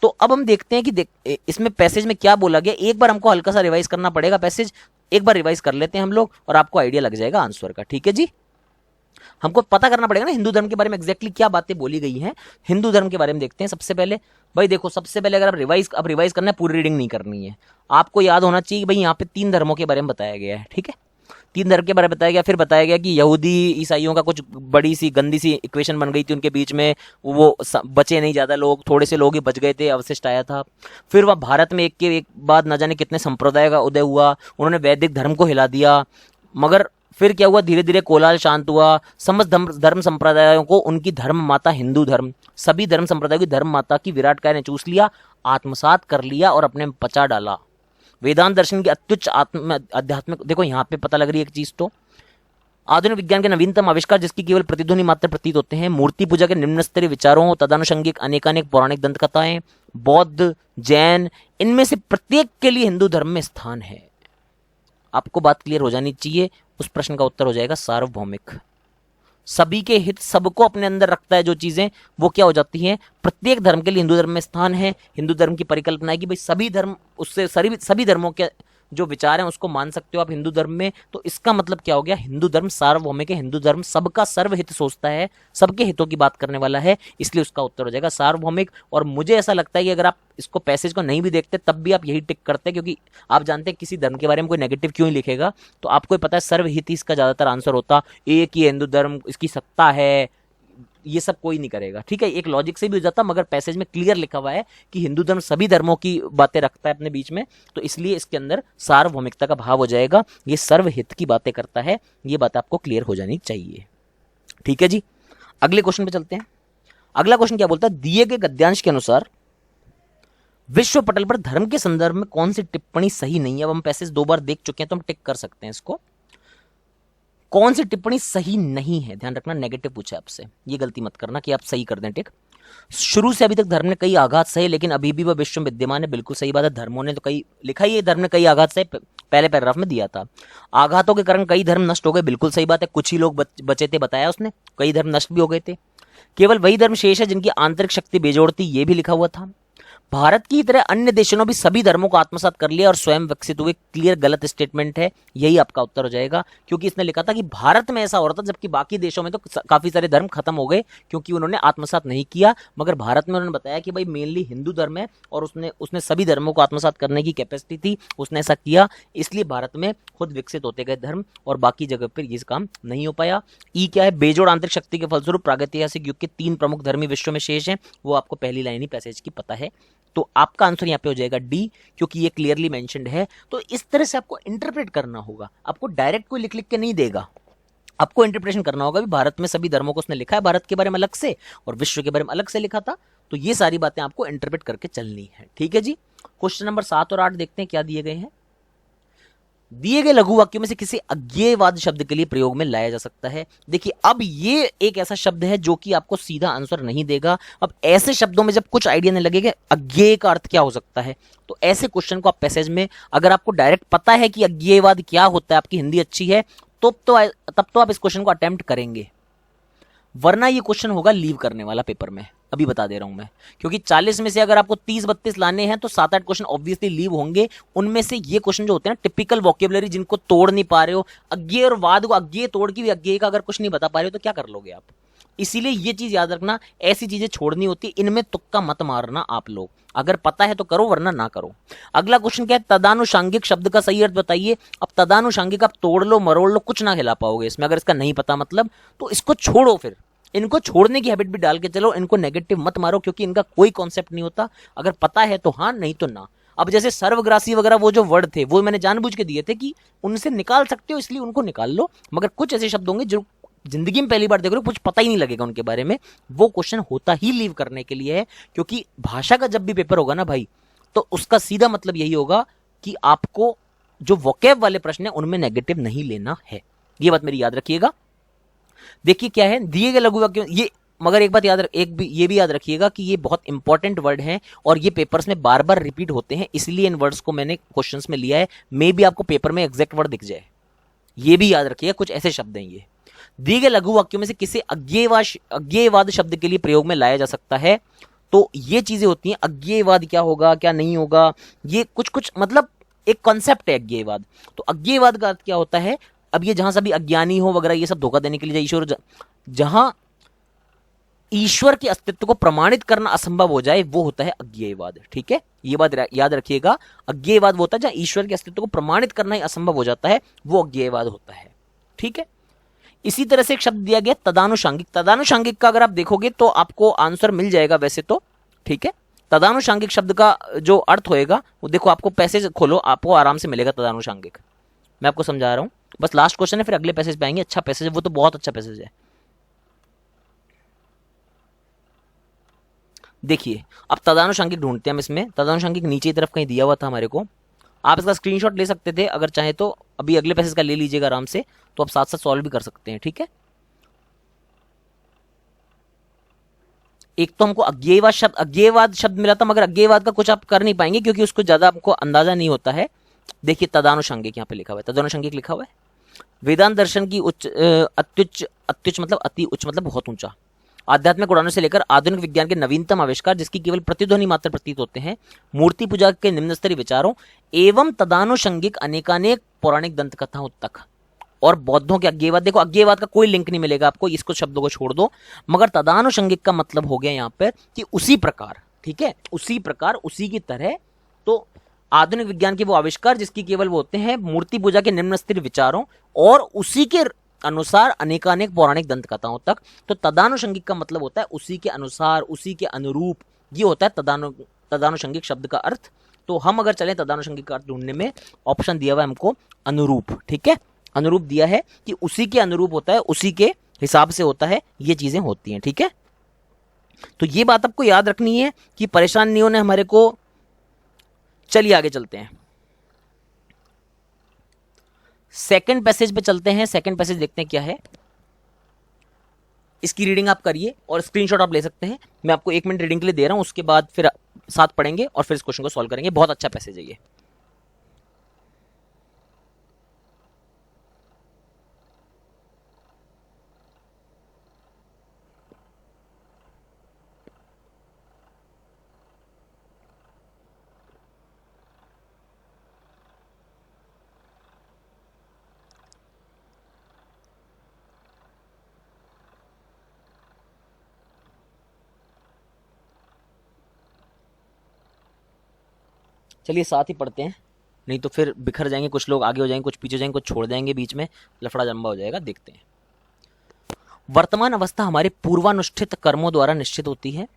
तो अब हम देखते हैं कि इसमें पैसेज में क्या बोला गया। एक बार हमको हल्का सा रिवाइज करना पड़ेगा पैसेज, एक बार रिवाइज कर लेते हैं हम लोग और आपको आइडिया लग जाएगा आंसर का, ठीक है जी। हमको पता करना पड़ेगा ना हिंदू धर्म के बारे में एग्जैक्टली क्या बातें बोली गई हैं। हिंदू धर्म के बारे में देखते हैं सबसे पहले। भाई देखो, सबसे पहले अगर आप रिवाइज करना है, पूरी रीडिंग नहीं करनी है, आपको याद होना चाहिए भाई यहाँ पे 3 धर्मों के बारे में बताया गया है, ठीक है। 3 धर्म के बारे में बताया गया, फिर बताया गया कि यहूदी ईसाइयों का कुछ बड़ी सी गंदी सी इक्वेशन बन गई थी उनके बीच में, वो बचे नहीं ज़्यादा लोग, थोड़े से लोग ही बच गए थे, अवशिष्ट आया था। फिर वह भारत में एक के एक बाद न जाने कितने संप्रदाय का उदय हुआ, उन्होंने वैदिक धर्म को हिला दिया, मगर फिर क्या हुआ, धीरे धीरे कोलाहल शांत हुआ। समस्त धर्म संप्रदायों को उनकी धर्म माता हिंदू धर्म, सभी धर्म संप्रदायों की धर्म माता की विराट काय ने चूस लिया, आत्मसात कर लिया और अपने में पचा डाला। वेदांत दर्शन की अत्युच्च आध्यात्मिक, देखो यहाँ पे पता लग रही है एक चीज, तो आधुनिक विज्ञान के नवीनतम आविष्कार जिसकी केवल प्रतिध्वनि मात्र प्रतीत होते हैं, मूर्ति पूजा के निम्न स्तरीय विचारों, तदानुषंगिक अनेकानेक पौराणिक दंत कथाएं, बौद्ध, जैन, इनमें से प्रत्येक के लिए हिंदू धर्म में स्थान है। आपको बात क्लियर हो जानी चाहिए। उस प्रश्न का उत्तर हो जाएगा सार्वभौमिक। सभी के हित, सबको अपने अंदर रखता है जो चीजें, वो क्या हो जाती हैं, प्रत्येक धर्म के लिए हिंदू धर्म में स्थान है। हिंदू धर्म की परिकल्पना है कि भाई सभी धर्म, उससे सभी धर्मों के जो विचार हैं उसको मान सकते हो आप हिंदू धर्म में। तो इसका मतलब क्या हो गया, हिंदू धर्म सार्वभौमिक है, हिंदू धर्म सबका सर्वहित सोचता है, सबके हितों की बात करने वाला है, इसलिए उसका उत्तर हो जाएगा सार्वभौमिक। और मुझे ऐसा लगता है कि अगर आप इसको पैसेज को नहीं भी देखते तब भी आप यही टिक करते, क्योंकि आप जानते हैं किसी धर्म के बारे में कोई नेगेटिव क्यों ही लिखेगा, तो आपको पता है सर्वहित ही इसका ज्यादातर आंसर होता, एक ही हिंदू धर्म, इसकी सत्ता है, ये सब कोई नहीं करेगा, ठीक है। एक लॉजिक से भी हो जाता, मगर पैसेज में क्लियर लिखा हुआ है कि हिंदू धर्म सभी धर्मों की बातें रखता है अपने बीच में, तो इसलिए इसके अंदर सार्वभौमिकता का भाव हो जाएगा। ये सर्वहित की बातें करता है, ये बात आपको क्लियर हो जानी चाहिए, ठीक है जी। अगले क्वेश्चन पे चलते हैं। अगला क्वेश्चन क्या बोलता है, दिए गए गद्यांश के अनुसार विश्व पटल पर धर्म के संदर्भ में कौन सी टिप्पणी सही नहीं है। अब हम पैसेज 2 बार देख चुके हैं तो हम टिक कर सकते हैं इसको। कौन सी टिप्पणी सही नहीं है, ध्यान रखना, नेगेटिव पूछा आपसे, ये गलती मत करना कि आप सही कर दें टिक। शुरू से अभी तक धर्म ने कई आघात सहे लेकिन अभी भी वह विश्व में विद्यमान है, बिल्कुल सही बात है। धर्मों ने तो कई लिखा ही है, धर्म ने कई आघात सहे, पहले पैराग्राफ में दिया था। आघातों के कारण कई धर्म नष्ट हो गए, बिल्कुल सही बात है, कुछ ही लोग बचे थे, बताया उसने, कई धर्म नष्ट भी हो गए थे। केवल वही धर्म शेष है जिनकी आंतरिक शक्ति बेजोड़ थी, ये भी लिखा हुआ था। भारत की तरह अन्य देशों ने भी सभी धर्मों को आत्मसात कर लिया और स्वयं विकसित हुए, क्लियर गलत स्टेटमेंट है, यही आपका उत्तर हो जाएगा। क्योंकि इसने लिखा था कि भारत में ऐसा हो रहा था, जबकि बाकी देशों में तो काफी सारे धर्म खत्म हो गए क्योंकि उन्होंने आत्मसात नहीं किया, मगर भारत में उन्होंने बताया कि भाई मेनली हिंदू धर्म है और उसने सभी धर्मों को आत्मसात करने की कैपेसिटी थी, उसने ऐसा किया, इसलिए भारत में खुद विकसित होते गए धर्म और बाकी जगह पर ये काम नहीं हो पाया। ई क्या है, बेजोड़ आंतरिक शक्ति के फलस्वरूप प्रागैतिहासिक युग के 3 प्रमुख धर्मी विश्व में शेष हैं, वो आपको पहली लाइन ही पैसेज की पता है, तो आपका आंसर यहाँ पे हो जाएगा डी, क्योंकि ये क्लियरली मेंशन्ड है। तो इस तरह से आपको इंटरप्रेट करना होगा, आपको डायरेक्ट कोई लिख लिख के नहीं देगा, आपको इंटरप्रेशन करना होगा भी भारत में सभी धर्मों को उसने लिखा है, भारत के बारे में अलग से और विश्व के बारे में अलग से लिखा था, तो ये सारी बातें आपको इंटरप्रेट करके चलनी है, ठीक है जी। क्वेश्चन नंबर 7 और 8 देखते हैं क्या दिए गए हैं। दिए गए लघु वाक्यों में से किसी अज्ञेयवाद शब्द के लिए प्रयोग में लाया जा सकता है। देखिए, अब ये एक ऐसा शब्द है जो कि आपको सीधा आंसर नहीं देगा। अब ऐसे शब्दों में जब कुछ आइडिया नहीं लगेगा अज्ञेय का अर्थ क्या हो सकता है, तो ऐसे क्वेश्चन को आप पैसेज में, अगर आपको डायरेक्ट पता है कि अज्ञेयवाद क्या होता है, आपकी हिंदी अच्छी है, तब तो आप इस क्वेश्चन को अटेम्प्ट करेंगे, वरना ये क्वेश्चन होगा लीव करने वाला पेपर में, अभी बता दे रहा हूं मैं। क्योंकि 40 में से अगर आपको 30-32 लाने हैं तो 7-8 क्वेश्चन ऑब्वियसली लीव होंगे। उनमें से ये क्वेश्चन जो होते हैं टिपिकल वोकेबुलरी, जिनको तोड़ नहीं पा रहे हो, अज्ञेय और वाद को, अज्ञेय तोड़ की भी अज्ञेय का अगर कुछ नहीं बता पा रहे हो तो क्या कर लोगे आप। इसीलिए ये चीज याद रखना, ऐसी चीजें छोड़नी होती है, इनमें तुक्का मत मारना आप लोग, अगर पता है तो करो वरना ना करो। अगला क्वेश्चन क्या है, तदानुषांगिक शब्द का सही अर्थ बताइए। अब तदानुषांगिक आप तोड़ लो मरोड़ लो कुछ ना खिला पाओगे इसमें, अगर इसका नहीं पता मतलब तो इसको छोड़ो, फिर इनको छोड़ने की हैबिट भी डाल के चलो, इनको नेगेटिव मत मारो क्योंकि इनका कोई कॉन्सेप्ट नहीं होता, अगर पता है तो हाँ नहीं तो ना। अब जैसे सर्वग्रासी वगैरह वो जो वर्ड थे वो मैंने जानबूझ के दिए थे कि उनसे निकाल सकते हो इसलिए उनको निकाल लो, मगर कुछ ऐसे शब्द होंगे जो जिंदगी में पहली बार देख रहे हो, कुछ पता ही नहीं लगेगा उनके बारे में, वो क्वेश्चन होता ही लीव करने के लिए है। क्योंकि भाषा का जब भी पेपर होगा ना भाई, तो उसका सीधा मतलब यही होगा कि आपको जो वोकैब वाले प्रश्न है उनमें नेगेटिव नहीं लेना है, ये बात मेरी याद रखिएगा। देखिए क्या है, दिए गए लघु वाक्य ये, मगर एक बात याद ये भी याद रखिएगा कि ये बहुत इंपॉर्टेंट वर्ड हैं और ये पेपर्स में बार बार रिपीट होते हैं, इसलिए इन वर्ड्स को मैंने क्वेश्चंस में लिया है, मे भी आपको पेपर में एग्जैक्ट वर्ड दिख जाए, ये भी याद रखिएगा। कुछ ऐसे शब्द हैं ये, दिए गए लघु वाक्यों में से किसे अज्ञेयवाद शब्द के लिए प्रयोग में लाया जा सकता है, तो ये चीजें होती हैं। अज्ञेयवाद क्या होगा क्या नहीं होगा, ये कुछ कुछ मतलब एक कॉन्सेप्ट है अज्ञेयवाद। तो अज्ञेयवाद का अर्थ क्या होता है, अब ये जहां सभी अज्ञानी हो वगैरह ये सब धोखा देने के लिए ईश्वर, जहां ईश्वर के अस्तित्व को प्रमाणित करना असंभव हो जाए वो होता है अज्ञेयवाद। ठीक है, ये बात याद रखिएगा, अज्ञेयवाद वो होता है जहां ईश्वर के अस्तित्व को प्रमाणित करना ही असंभव हो जाता है, वो अज्ञेयवाद होता है। ठीक है, इसी तरह से एक शब्द दिया गया तदानुषांगिक। तदानुषांगिक का अगर आप देखोगे तो आपको आंसर मिल जाएगा वैसे तो। ठीक है, तदानुषांगिक शब्द का जो अर्थ होएगा वो देखो, आपको पैसेज खोलो आपको आराम से मिलेगा तदानुषांगिक, मैं आपको समझा रहा हूं। बस लास्ट क्वेश्चन है फिर अगले पैसेज पे आएंगे। अच्छा पैसेज है वो, तो बहुत अच्छा पैसेज है। देखिए अब तदानुषांगिक ढूंढते हैं हम इसमें, तदानुषांगिक नीचे की तरफ कहीं दिया हुआ था हमारे को, आप इसका स्क्रीनशॉट ले सकते थे अगर चाहे तो, अभी अगले पैसेज का ले लीजिएगा आराम से, तो आप साथ साथ सॉल्व भी कर सकते हैं। ठीक है, एक तो हमको अज्ञेयवाद शब्द मिला था, मगर अज्ञेयवाद का कुछ आप कर नहीं पाएंगे क्योंकि उसको ज्यादा आपको अंदाजा नहीं होता है। देखिए तदानुषांगिक यहाँ पे लिखा हुआ है, तदानुषांगिक लिखा हुआ है, वेदांत दर्शन की अत्युच्च मतलब अति उच्च मतलब बहुत ऊंचा, आध्यात्मिक उड़ानों से लेकर आधुनिक विज्ञान के नवीनतम आविष्कार जिसकी केवल प्रतिध्वनि मात्र प्रतीत होते हैं, मूर्ति पूजा के निम्न स्तरीय विचारों एवं तदानुषंगिक अनेकानेक पौराणिक दंत कथाओं तक और बौद्धों के अज्ञेयवाद। देखो अज्ञेयवाद का कोई लिंक नहीं मिलेगा आपको, इसको शब्दों को छोड़ दो, मगर तदानुषंगिक का मतलब हो गया यहाँ पर कि उसी प्रकार, ठीक है, उसी प्रकार उसी की तरह, तो आधुनिक विज्ञान के वो आविष्कार जिसकी केवल वो होते हैं मूर्ति पूजा के निम्न स्तरीय विचारों और उसी के अनुसार अनेकानेक पौराणिक दंत कथाओं तक। तो तदानुषंगिक का मतलब होता है उसी के अनुसार उसी के अनुरूप, ये होता है तदानुषंगिक शब्द का अर्थ। तो हम अगर चलें तदानुषंगिक का अर्थ ढूंढने में, ऑप्शन दिया हुआ है हमको अनुरूप। ठीक है, अनुरूप दिया है कि उसी के अनुरूप होता है, उसी के हिसाब से होता है, ये चीजें होती हैं। ठीक है, तो ये बात आपको याद रखनी है कि परेशान नहीं होने हमारे को। चलिए आगे चलते हैं, सेकंड पैसेज पे चलते हैं। सेकंड पैसेज देखते हैं क्या है, इसकी रीडिंग आप करिए और स्क्रीनशॉट आप ले सकते हैं। मैं आपको 1 मिनट रीडिंग के लिए दे रहा हूं, उसके बाद फिर साथ पढ़ेंगे और फिर इस क्वेश्चन को सॉल्व करेंगे। बहुत अच्छा पैसेज है ये। चलिए साथ ही पढ़ते हैं, नहीं तो फिर बिखर जाएंगे, कुछ लोग आगे हो जाएंगे, कुछ पीछे जाएंगे, कुछ छोड़ जाएंगे, बीच में लफड़ा जम्बा हो जाएगा। देखते हैं, वर्तमान अवस्था हमारे पूर्वानुष्ठित कर्मों द्वारा निश्चित होती है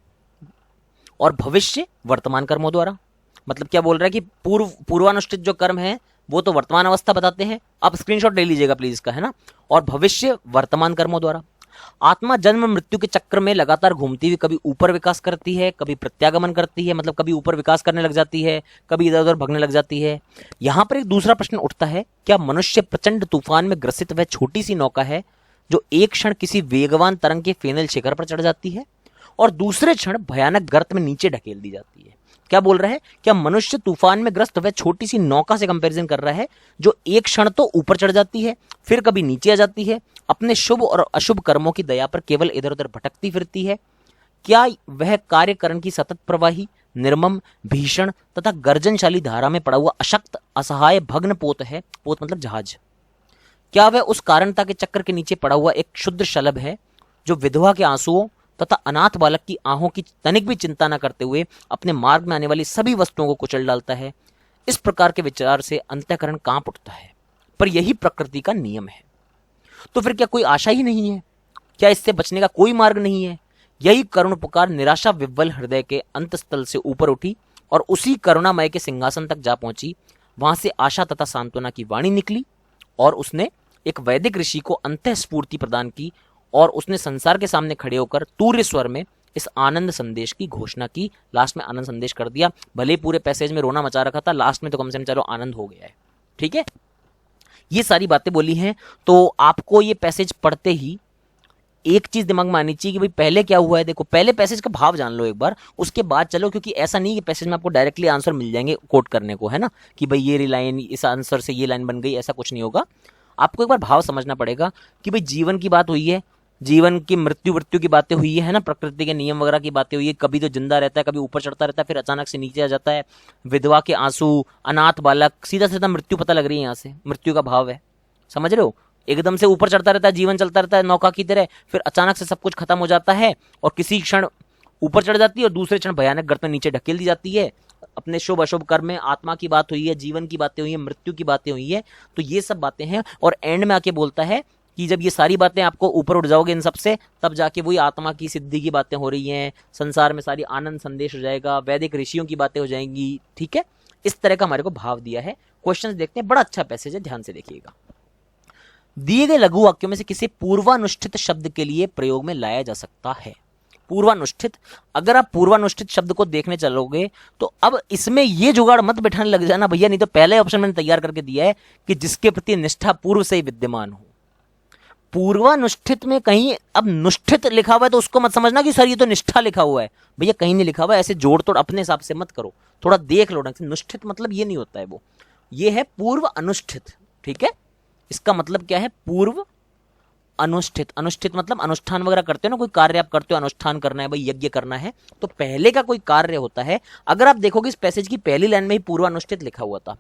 और भविष्य वर्तमान कर्मों द्वारा। मतलब क्या बोल रहा है कि पूर्वानुष्ठित जो कर्म है वो तो वर्तमान अवस्था बताते हैं, आप स्क्रीनशॉट ले लीजिएगा प्लीज इसका, है ना, और भविष्य वर्तमान कर्मों द्वारा। आत्मा जन्म मृत्यु के चक्र में लगातार घूमती हुई कभी ऊपर विकास करती है, कभी प्रत्यागमन करती है, मतलब कभी ऊपर विकास करने लग जाती है, कभी इधर उधर भगने लग जाती है। यहां पर एक दूसरा प्रश्न उठता है, क्या मनुष्य प्रचंड तूफान में ग्रसित वह छोटी सी नौका है जो एक क्षण किसी वेगवान तरंग के फेनल शिखर पर चढ़ जाती है और दूसरे क्षण भयानक गर्त में नीचे ढकेल दी जाती है? क्या बोल रहा है, क्या मनुष्य तूफान में ग्रस्त वह छोटी सी नौका से कंपैरिजन कर रहा है जो एक क्षण तो ऊपर चढ़ जाती है फिर कभी नीचे आ जाती है, अपने शुभ और अशुभ कर्मों की दया पर केवल इधर उधर भटकती फिरती है? क्या वह कार्यकरण की सतत प्रवाही निर्मम भीषण तथा गर्जनशाली धारा में पड़ा हुआ अशक्त असहाय भग्न पोत है? पोत मतलब जहाज। क्या वह उस कारणता के चक्र के नीचे पड़ा हुआ एक क्षुद्र शलभ है जो विधवा के आंसुओं तथा अनाथ बालक की आहों की तनिक भी चिंता न करते हुए अपने मार्ग में आने वाली सभी वस्तुओं को कुचल डालता है। इस प्रकार के विचार से अंतःकरण कांप उठता है, पर यही प्रकृति का नियम है। तो फिर क्या कोई आशा ही नहीं है? क्या इससे बचने का कोई मार्ग नहीं है? यही करुण पुकार निराशा विव्वल हृदय के अंतस्थल से ऊपर उठी और उसी करुणामय के सिंहासन तक जा पहुंची। वहां से आशा तथा सांत्वना की वाणी निकली और उसने एक वैदिक ऋषि को अंतःस्फूर्ति प्रदान की और उसने संसार के सामने खड़े होकर तूर्य स्वर में इस आनंद संदेश की घोषणा की। लास्ट में आनंद संदेश कर दिया, भले पूरे पैसेज में रोना मचा रखा था, लास्ट में तो कम से कम चलो आनंद हो गया है। ठीक है, ये सारी बातें बोली हैं। तो आपको ये पैसेज पढ़ते ही एक चीज दिमाग में आनी चाहिए कि भाई पहले क्या हुआ है। देखो, पहले पैसेज का भाव जान लो एक बार, उसके बाद चलो, क्योंकि ऐसा नहीं कि पैसेज में आपको डायरेक्टली आंसर मिल जाएंगे कोट करने को, है ना, कि भाई ये लाइन इस आंसर से ये लाइन बन गई, ऐसा कुछ नहीं होगा। आपको एक बार भाव समझना पड़ेगा कि भाई जीवन की बात हुई है, जीवन की मृत्यु की बातें हुई है ना, प्रकृति के नियम वगैरह की बातें हुई है। कभी तो जिंदा रहता है, कभी ऊपर चढ़ता रहता है, फिर अचानक से नीचे आ जाता है। विधवा के आंसू, अनाथ बालक, सीधा सीधा मृत्यु पता लग रही है, यहाँ से मृत्यु का भाव है। समझ रहे हो? एकदम से ऊपर चढ़ता रहता है, जीवन चलता रहता है नौका की तरह, फिर अचानक से सब कुछ खत्म हो जाता है और किसी क्षण ऊपर चढ़ जाती है और दूसरे क्षण भयानक गर्त में नीचे ढकेल दी जाती है। अपने शुभ अशुभ कर्म में आत्मा की बात हुई है, जीवन की बातें हुई है, मृत्यु की बातें हुई है। तो ये सब बातें हैं और एंड में आके बोलता है कि जब ये सारी बातें आपको ऊपर उठ जाओगे इन सबसे, तब जाके वही आत्मा की सिद्धि की बातें हो रही हैं, संसार में सारी आनंद संदेश हो जाएगा, वैदिक ऋषियों की बातें हो जाएंगी। ठीक है, इस तरह का हमारे को भाव दिया है। क्वेश्चन देखते हैं, बड़ा अच्छा पैसेज है, ध्यान से देखिएगा। दिए गए लघु वाक्यों में से किसी पूर्वानुष्ठित शब्द के लिए प्रयोग में लाया जा सकता है। पूर्वानुष्ठित, अगर आप पूर्वानुष्ठित शब्द को देखने चलोगे तो अब इसमें ये जुगाड़ मत बैठाने लग जाना भैया, नहीं तो पहले ऑप्शन मैंने तैयार करके दिया है कि जिसके प्रति निष्ठा पूर्व से ही विद्यमान हो। पूर्वानुष्ठित में कहीं अब नुष्ठित लिखा हुआ है तो उसको मत समझना कि सर ये तो निष्ठा लिखा हुआ है, भैया कहीं नहीं लिखा हुआ है। ऐसे जोड़ तोड़ अपने हिसाब से मत करो, थोड़ा देख लो ढंग से। नुष्ठित मतलब ये नहीं होता है, वो ये है पूर्व अनुष्ठित। ठीक है, इसका मतलब क्या है? पूर्व अनुष्ठित। अनुष्ठित मतलब अनुष्ठान वगैरह करते हो ना, कोई कार्य आप करते हो, अनुष्ठान करना है भाई, यज्ञ करना है, तो पहले का कोई कार्य होता है। अगर आप देखोगे इस पैसेज की पहली लाइन में ही पूर्वानुष्ठित लिखा हुआ था।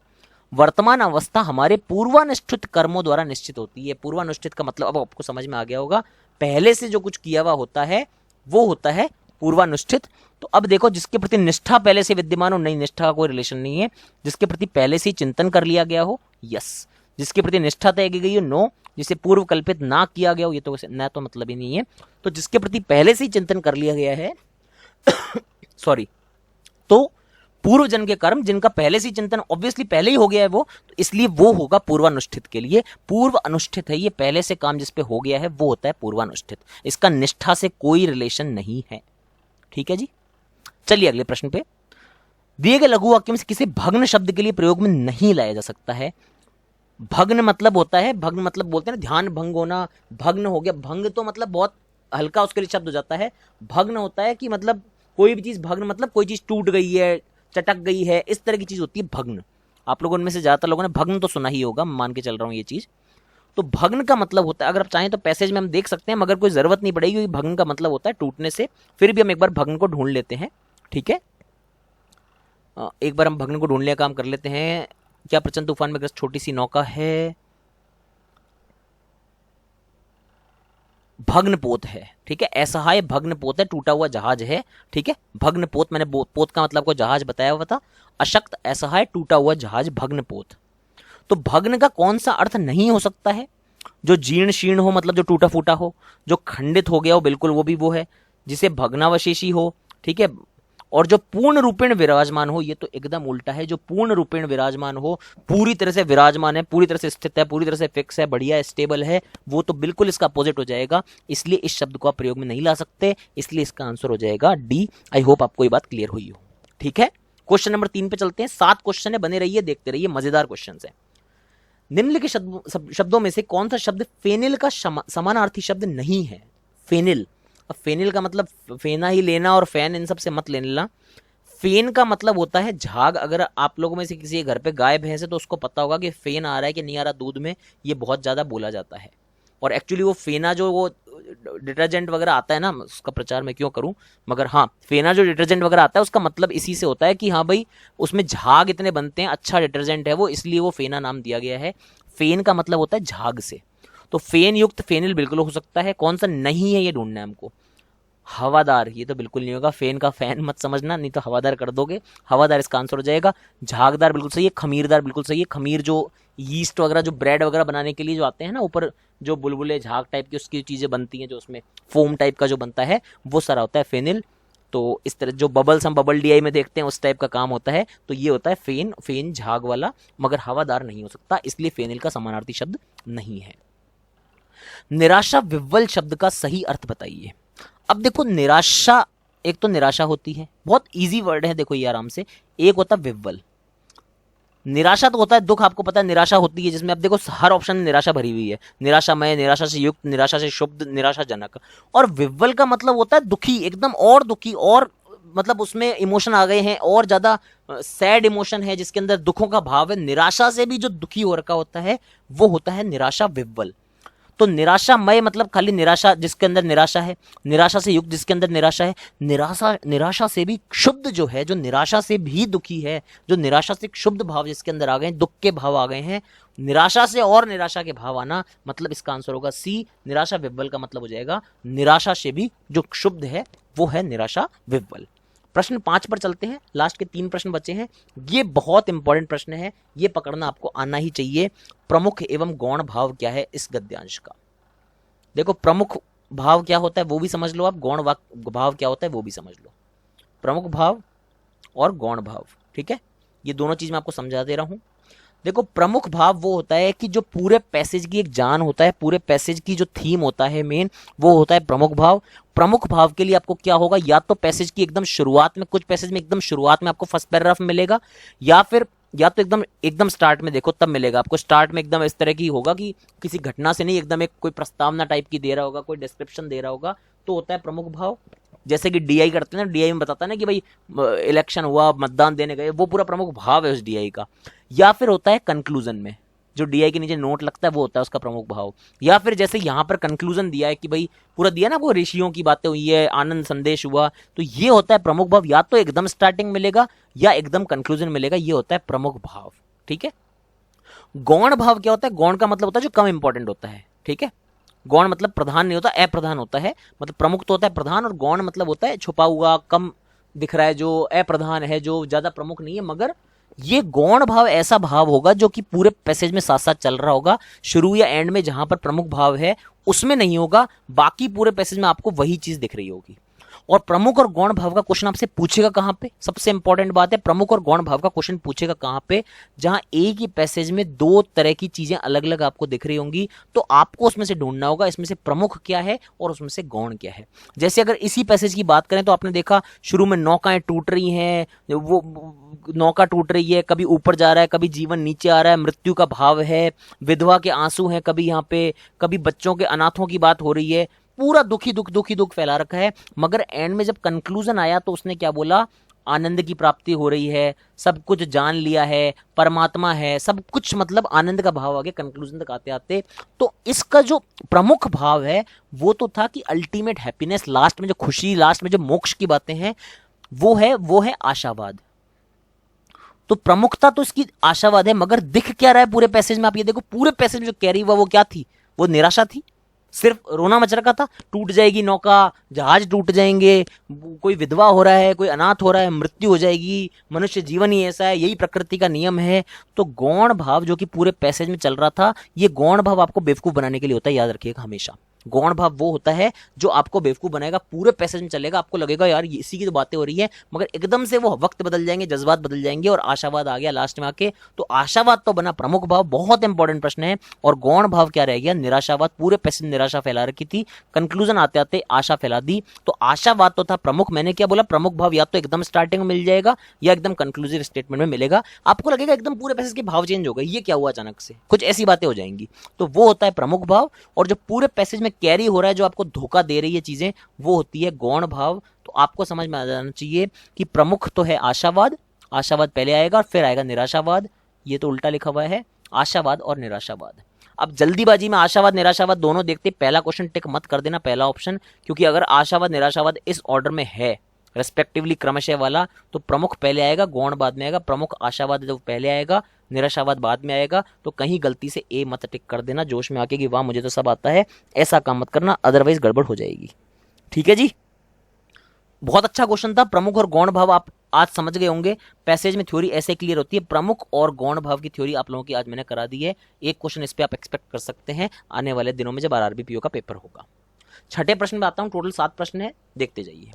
वर्तमान अवस्था हमारे पूर्वानुष्ठित कर्मों द्वारा निश्चित होती है। पूर्वानुष्ठित का मतलब अब आपको समझ में आ गया होगा, पहले से जो कुछ किया हुआ होता है वो होता है पूर्वानुष्ठित। तो अब देखो, जिसके प्रति निष्ठा पहले से विद्यमान हो, नहीं निष्ठा का कोई रिलेशन नहीं है। जिसके प्रति पहले से ही चिंतन कर लिया गया हो, यस। जिसके प्रति निष्ठा तय की गई हो, नो। जिसे पूर्व कल्पित ना किया गया हो, ये तो न तो मतलब ही नहीं है। तो जिसके प्रति पहले से ही चिंतन कर लिया गया है सॉरी, तो पूर्व जन्म के कर्म जिनका पहले से ही चिंतन ऑब्वियसली पहले ही हो गया है वो, तो इसलिए वो होगा पूर्वानुष्ठित के लिए। पूर्व अनुष्ठित है, ये पहले से काम जिस पे हो गया है वो होता है पूर्वानुष्ठित। इसका निष्ठा से कोई रिलेशन नहीं है। ठीक है जी, चलिए अगले प्रश्न पे। दिए गए लघु वाक्य में से किसी भग्न शब्द के लिए प्रयोग में नहीं लाया जा सकता है। भग्न मतलब होता है, भग्न मतलब बोलते हैं ना ध्यान भंग होना, भग्न हो गया। भंग तो मतलब बहुत हल्का उसके लिए शब्द हो जाता है। भग्न होता है कि मतलब कोई भी चीज, भग्न मतलब कोई चीज टूट गई है, चटक गई है, इस तरह की चीज होती है भग्न। आप लोगों में से ज्यादातर लोगों ने भग्न तो सुना ही होगा, मान के चल रहा हूं ये चीज। तो भग्न का मतलब होता है, अगर आप चाहें तो पैसेज में हम देख सकते हैं, मगर कोई जरूरत नहीं पड़ेगी, क्योंकि भग्न का मतलब होता है टूटने से। फिर भी हम एक बार भग्न को ढूंढ लेते हैं। ठीक है, एक बार हम भग्न को ढूंढने का काम कर लेते हैं। क्या प्रचंड तूफान में ग्रस्त छोटी सी नौका है? भग्नपोत है। ठीक है, असहाय भग्नपोत है, टूटा हुआ जहाज है। ठीक है, भग्नपोत, मैंने पोत का मतलब को जहाज बताया हुआ था। अशक्त, असहाय, टूटा हुआ जहाज, भग्नपोत। तो भग्न का कौन सा अर्थ नहीं हो सकता है? जो जीर्ण शीर्ण हो, मतलब जो टूटा फूटा हो, जो खंडित हो गया हो, बिल्कुल वो भी वो है। जिसे भग्नावशेषी हो, ठीक है, और जो पूर्ण रूपेण विराजमान हो, ये तो एकदम उल्टा है। जो पूर्ण रूपेण विराजमान हो, पूरी तरह से विराजमान है, पूरी तरह से स्थित है, पूरी तरह से फिक्स है, बढ़िया स्टेबल है, वो तो बिल्कुल इसका अपोजिट हो जाएगा। इसलिए इस शब्द को आप प्रयोग में नहीं ला सकते, इसलिए इसका आंसर हो जाएगा डी। आई होप आपको ये बात क्लियर हुई हो। ठीक है, क्वेश्चन नंबर 3 पे चलते हैं। 7 क्वेश्चन है, बने रहिए, देखते रहिए, मजेदार क्वेश्चन है। निम्नलिखित शब्दों में से कौन सा शब्द फेनिल का समानार्थी शब्द नहीं है? फेनिल, अब फेनिल का मतलब फेना ही लेना, और फैन इन सब से मत लेना। फेन का मतलब होता है झाग। अगर आप लोगों में से किसी के घर पे गाय भैंस है तो उसको पता होगा कि फेन आ रहा है कि नहीं आ रहा दूध में, ये बहुत ज्यादा बोला जाता है। और एक्चुअली वो फेना जो वो डिटर्जेंट वगैरह आता है ना, उसका प्रचार मैं क्यों करूं, मगर हाँ, फेना जो डिटर्जेंट वगैरह आता है उसका मतलब इसी से होता है कि हाँ भाई उसमें झाग इतने बनते हैं, अच्छा डिटर्जेंट है वो, इसलिए वो फेना नाम दिया गया है। फेन का मतलब होता है झाग से। तो फेन युक्त फेनिल बिल्कुल हो सकता है। कौन सा नहीं है ये ढूंढना है हमको। हवादार, ये तो बिल्कुल नहीं होगा। फेन का फैन मत समझना, नहीं तो हवादार कर दोगे। हवादार इसका आंसर हो जाएगा। झागदार बिल्कुल सही है। खमीरदार बिल्कुल सही है। खमीर जो यीस्ट वगैरह, जो ब्रेड वगैरह बनाने के लिए जो आते हैं ना ऊपर, जो बुलबुले झाग टाइप की उसकी चीजें बनती हैं, जो उसमें फोम टाइप का जो बनता है, वो सारा होता है फेनिल। तो इस तरह जो बबल्स हम बबल डीआई में देखते हैं उस टाइप का काम होता है। तो ये होता है फेन, फेन झाग वाला, मगर हवादार नहीं हो सकता, इसलिए फेनिल का समानार्थी शब्द नहीं है। निराशा विव्वल शब्द का सही अर्थ बताइए। अब देखो निराशा, एक तो निराशा होती है, बहुत इजी वर्ड है, देखो ये आराम से। एक होता है विव्वल। निराशा तो होता है दुख, आपको पता है निराशा होती है जिसमें अब देखो हर ऑप्शन में निराशा भरी हुई है। निराशामय, निराशा से युक्त, निराशा से शुद्ध, निराशाजनक। और विव्वल का मतलब होता है दुखी, एकदम और दुखी, और मतलब उसमें इमोशन आ गए हैं और ज्यादा सैड इमोशन है जिसके अंदर दुखों का भाव है। निराशा से भी जो दुखी हो रखा होता है वो होता है निराशा विव्वल। तो निराशामय मतलब खाली निराशा जिसके अंदर निराशा है, निराशा से युक्त जिसके अंदर निराशा है, निराशा से भी शुद्ध जो है, जो निराशा से भी दुखी है, जो निराशा से शुद्ध भाव जिसके अंदर आ गए हैं, दुख के भाव आ गए हैं, निराशा से और निराशा के भाव आना, मतलब इसका आंसर होगा सी। निराशा विव्वल का मतलब हो जाएगा निराशा से भी जो शुद्ध है वो है निराशा विव्वल। प्रश्न 5 पर चलते हैं। लास्ट के 3 प्रश्न बचे हैं। ये बहुत इंपॉर्टेंट प्रश्न है, ये पकड़ना आपको आना ही चाहिए। प्रमुख एवं गौण भाव क्या है इस गद्यांश का। देखो प्रमुख भाव क्या होता है वो भी समझ लो आप, गौण भाव क्या होता है वो भी समझ लो। प्रमुख भाव और गौण भाव, ठीक है, ये दोनों चीज मैं आपको समझा दे रहा हूं। देखो प्रमुख भाव वो होता है कि जो पूरे पैसेज की एक जान होता है, पूरे पैसेज की जो थीम होता है मेन, वो होता है प्रमुख भाव। प्रमुख भाव के लिए आपको क्या होगा, या तो पैसेज की एकदम शुरुआत में, कुछ पैसेज में एकदम शुरुआत में आपको फर्स्ट पैराग्राफ में मिलेगा, या फिर या तो एकदम स्टार्ट में देखो तब मिलेगा आपको। स्टार्ट में एकदम इस तरह की होगा कि किसी घटना से नहीं, एकदम एक कोई प्रस्तावना टाइप की दे रहा होगा, कोई डिस्क्रिप्शन दे रहा होगा, तो होता है प्रमुख भाव। जैसे कि डीआई करते हैं ना, डीआई में बताता है ना कि भाई इलेक्शन हुआ, मतदान देने गए, वो पूरा प्रमुख भाव है उस डीआई का। या फिर होता है कंक्लूजन में, जो डीआई के नीचे नोट लगता है वो होता है उसका प्रमुख भाव। या फिर जैसे यहां पर कंक्लूजन दिया है कि भाई पूरा दिया ना, वो ऋषियों की बातें हुई है, आनंद संदेश हुआ, तो ये होता है प्रमुख भाव। या तो एकदम स्टार्टिंग मिलेगा या एकदम कंक्लूजन मिलेगा, ये होता है प्रमुख भाव, ठीक है। गौण भाव क्या होता है, गौण का मतलब होता है जो कम इंपॉर्टेंट होता है, ठीक है। गौण मतलब प्रधान नहीं होता, अप्रधान होता है। मतलब प्रमुख तो होता है प्रधान, और गौण मतलब होता है छुपा हुआ, कम दिख रहा है, जो अप्रधान है, जो ज्यादा प्रमुख नहीं है। मगर ये गौण भाव ऐसा भाव होगा जो कि पूरे पैसेज में साथ साथ चल रहा होगा, शुरू या एंड में जहां पर प्रमुख भाव है उसमें नहीं होगा, बाकी पूरे पैसेज में आपको वही चीज दिख रही होगी। और प्रमुख और गौण भाव का क्वेश्चन आपसे पूछेगा कहां पे, सबसे इंपॉर्टेंट बात है, प्रमुख और गौण भाव का क्वेश्चन पूछेगा कहां पे, जहां एक ही पैसेज में 2 तरह की चीजें अलग अलग आपको दिख रही होंगी, तो आपको उसमें से ढूंढना होगा इसमें से प्रमुख क्या है और उसमें से गौण क्या है। जैसे अगर इसी पैसेज की बात करें तो आपने देखा शुरू में नौकाएं टूट रही हैं, वो नौका टूट रही है, कभी ऊपर जा रहा है, कभी जीवन नीचे आ रहा है, मृत्यु का भाव है, विधवा के आंसू हैं कभी यहाँ पे, कभी बच्चों के अनाथों की बात हो रही है, पूरा दुखी दुख फैला रखा है। मगर एंड में जब कंक्लूजन आया तो उसने क्या बोला, आनंद की प्राप्ति हो रही है, सब कुछ जान लिया है, परमात्मा है, सब कुछ, मतलब आनंद का भाव आ गया कंक्लूजन तक आते आते। तो इसका जो प्रमुख भाव है वो तो था कि अल्टीमेट हैप्पीनेस, लास्ट में जो खुशी, लास्ट में जो मोक्ष की बातें हैं, वो है आशावाद। तो प्रमुखता तो इसकी आशावाद है, मगर दिख क्या रहा है पूरे पैसेज में, आप ये देखो पूरे पैसेज में जो कैरी हुआ वो क्या थी, वो निराशा थी। सिर्फ रोना मच रखा था, टूट जाएगी नौका, जहाज टूट जाएंगे, कोई विधवा हो रहा है, कोई अनाथ हो रहा है, मृत्यु हो जाएगी, मनुष्य जीवन ही ऐसा है, यही प्रकृति का नियम है। तो गौण भाव जो कि पूरे पैसेज में चल रहा था, ये गौण भाव आपको बेवकूफ बनाने के लिए होता है, याद रखिएगा हमेशा। गौण भाव वो होता है जो आपको बेवकूफ बनाएगा, पूरे पैसेज में चलेगा, आपको लगेगा यार इसी की तो बातें हो रही है, मगर एकदम से वो वक्त बदल जाएंगे, जज्बात बदल जाएंगे और आशावाद आ गया लास्ट में आके। तो आशावाद तो बना प्रमुख भाव, बहुत इंपॉर्टेंट प्रश्न है। और गौण भाव क्या रह गया, निराशावाद, पूरे पैसेज निराशा फैला रखी थी, कंक्लूजन आते आते आशा फैला दी। तो आशावाद तो था प्रमुख, मैंने क्या बोला, प्रमुख भाव या तो एकदम स्टार्टिंग में मिल जाएगा या एकदम कंक्लूसिव स्टेटमेंट में मिलेगा। आपको लगेगा एकदम पूरे पैसेज के भाव चेंज हो गए, ये क्या हुआ अचानक से, कुछ ऐसी बातें हो जाएंगी। तो वो होता है प्रमुख भाव। और जो पूरे पैसेज में कैरी हो रहा है, जो आपको धोखा दे रही है चीजें, वो होती है गौण भाव। तो आपको समझ में आ जाना चाहिए कि प्रमुख तो है आशावाद, आशावाद पहले आएगा और फिर आएगा निराशावाद। ये तो उल्टा लिखा हुआ है, आशावाद और निराशावाद। अब जल्दीबाजी में आशावाद निराशावाद दोनों देखते, पहला क्वेश्चन टिक मत कर देना, पहला ऑप्शन, क्योंकि अगर आशावाद निराशावाद इस ऑर्डर में है रेस्पेक्टिवली क्रमशः वाला, तो प्रमुख पहले आएगा, गौण बाद में आएगा। प्रमुख आशावाद जब पहले आएगा, निराशावाद बाद में आएगा। तो कहीं गलती से ए मत टिक कर देना जोश में आके कि वाह मुझे तो सब आता है, ऐसा काम मत करना, अदरवाइज गड़बड़ हो जाएगी। ठीक है जी, बहुत अच्छा क्वेश्चन था। प्रमुख और गौण भाव आप आज समझ गए होंगे। पैसेज में थ्योरी ऐसे क्लियर होती है। प्रमुख और गौण भाव की थ्योरी आप लोगों की आज मैंने करा दी है। एक क्वेश्चन इस पे आप एक्सपेक्ट कर सकते हैं आने वाले दिनों में जब आरआरबी पीओ का पेपर होगा। छठे प्रश्न में आता हूं। टोटल 7 प्रश्न है, देखते जाइए।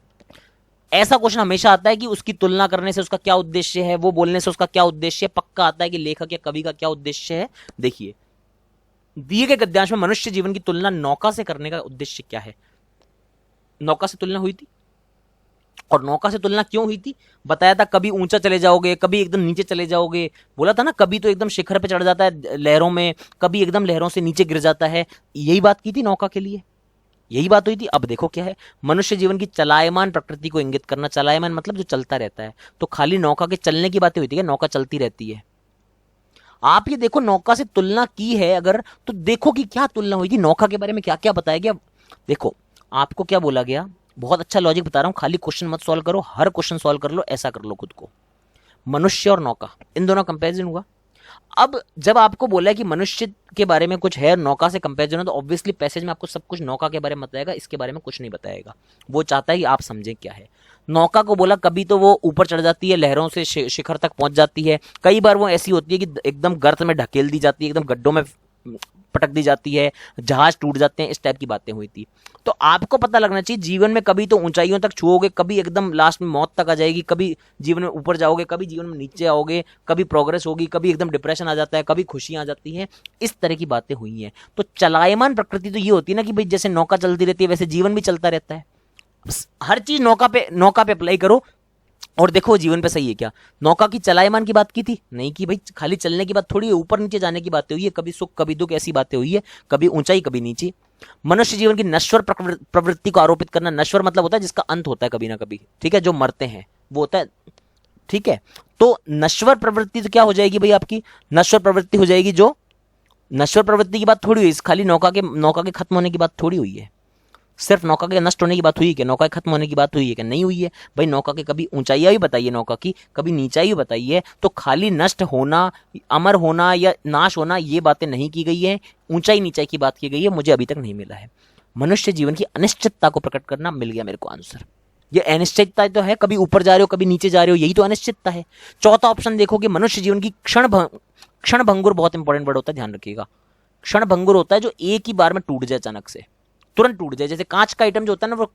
ऐसा क्वेश्चन हमेशा आता है कि उसकी तुलना करने से उसका क्या उद्देश्य है, वो बोलने से उसका क्या उद्देश्य है। पक्का आता है कि लेखक या कवि का क्या उद्देश्य है। देखिए, दिए गए गद्यांश में मनुष्य जीवन की तुलना नौका से करने का उद्देश्य क्या है। नौका से तुलना हुई थी, और नौका से तुलना क्यों हुई थी बताया था। कभी ऊंचा चले जाओगे, कभी एकदम नीचे चले जाओगे। बोला था ना, कभी तो एकदम शिखर पे चढ़ जाता है लहरों में, कभी एकदम लहरों से नीचे गिर जाता है। यही बात की थी नौका के लिए, यही बात हुई थी। अब देखो क्या है, मनुष्य जीवन की चलायमान प्रकृति को इंगित करना। चलायमान मतलब जो चलता रहता है। तो खाली नौका के चलने की बातें हुई थी, नौका चलती रहती है। आप ये देखो, नौका से तुलना की है अगर, तो देखो कि क्या तुलना हुई थी, नौका के बारे में क्या क्या बताया गया। देखो आपको क्या बोला गया, बहुत अच्छा लॉजिक बता रहा हूं। खाली क्वेश्चन मत सॉल्व करो, हर क्वेश्चन सॉल्व कर लो, ऐसा कर लो खुद को। मनुष्य और नौका, इन दोनों कंपैरिजन हुआ। अब जब आपको बोला है कि मनुष्य के बारे में कुछ है, नौका से कंपैरिजन है, तो ऑब्वियसली पैसेज में आपको सब कुछ नौका के बारे में बताएगा, इसके बारे में कुछ नहीं बताएगा। वो चाहता है कि आप समझें क्या है। नौका को बोला कभी तो वो ऊपर चढ़ जाती है, लहरों से शिखर तक पहुंच जाती है। कई बार वो ऐसी होती है कि एकदम गर्त में ढकेल दी जाती है, एकदम गड्ढों में पटक दी जाती है, जहाज टूट जाते हैं। इस टाइप की बातें हुई थी। तो आपको पता लगना चाहिए जीवन में कभी तो ऊंचाइयों तक छुओगे, कभी एकदम लास्ट में मौत तक आ जाएगी, कभी जीवन में ऊपर जाओगे, कभी जीवन में नीचे आओगे, कभी प्रोग्रेस होगी, कभी एकदम डिप्रेशन आ जाता है, कभी खुशियां आ जाती हैं। इस तरह की बातें हुई हैं। तो चलायमान प्रकृति तो ये होती है ना कि भाई जैसे नौका चलती रहती है वैसे जीवन भी चलता रहता है। हर चीज नौका पे अप्लाई करो और देखो जीवन पे सही है क्या। नौका की चलायमान की बात की थी नहीं, की भाई खाली चलने की बात थोड़ी है, ऊपर नीचे जाने की बातें हुई है, कभी सुख कभी दुख ऐसी बातें हुई है, कभी ऊंचाई कभी नीचे। मनुष्य जीवन की नश्वर प्रवृत्ति को आरोपित करना। नश्वर मतलब होता है जिसका अंत होता है कभी ना कभी, ठीक है, जो मरते हैं वो होता है, ठीक है। तो नश्वर प्रवृत्ति तो क्या हो जाएगी भाई, आपकी नश्वर प्रवृत्ति हो जाएगी। जो नश्वर प्रवृत्ति की बात थोड़ी हुई, खाली नौका के खत्म होने की बात थोड़ी हुई है। सिर्फ नौका के नष्ट होने की बात हुई है क्या, नौका के खत्म होने की बात हुई है क्या, नहीं हुई है भाई। नौका के कभी ऊंचाइयां भी बताइए, नौका की कभी नीचाई भी बताइए। तो खाली नष्ट होना, अमर होना या नाश होना ये बातें नहीं की गई है। ऊंचाई नीचाई की बात की गई है, मुझे अभी तक नहीं मिला है। मनुष्य जीवन की अनिश्चितता को प्रकट करना, मिल गया मेरे को आंसर। ये अनिश्चितता तो है, कभी ऊपर जा रहे हो कभी नीचे जा रहे हो, यही तो अनिश्चितता है। चौथा ऑप्शन देखो कि मनुष्य जीवन की क्षण भंगुर, बहुत इंपॉर्टेंट वर्ड होता है, ध्यान रखिएगा। क्षण भंगुर होता है जो एक ही बार में टूट जाए, अचानक से तुरंत टूट जाए। जैसे कांच का आइटम जो होता है ना, वो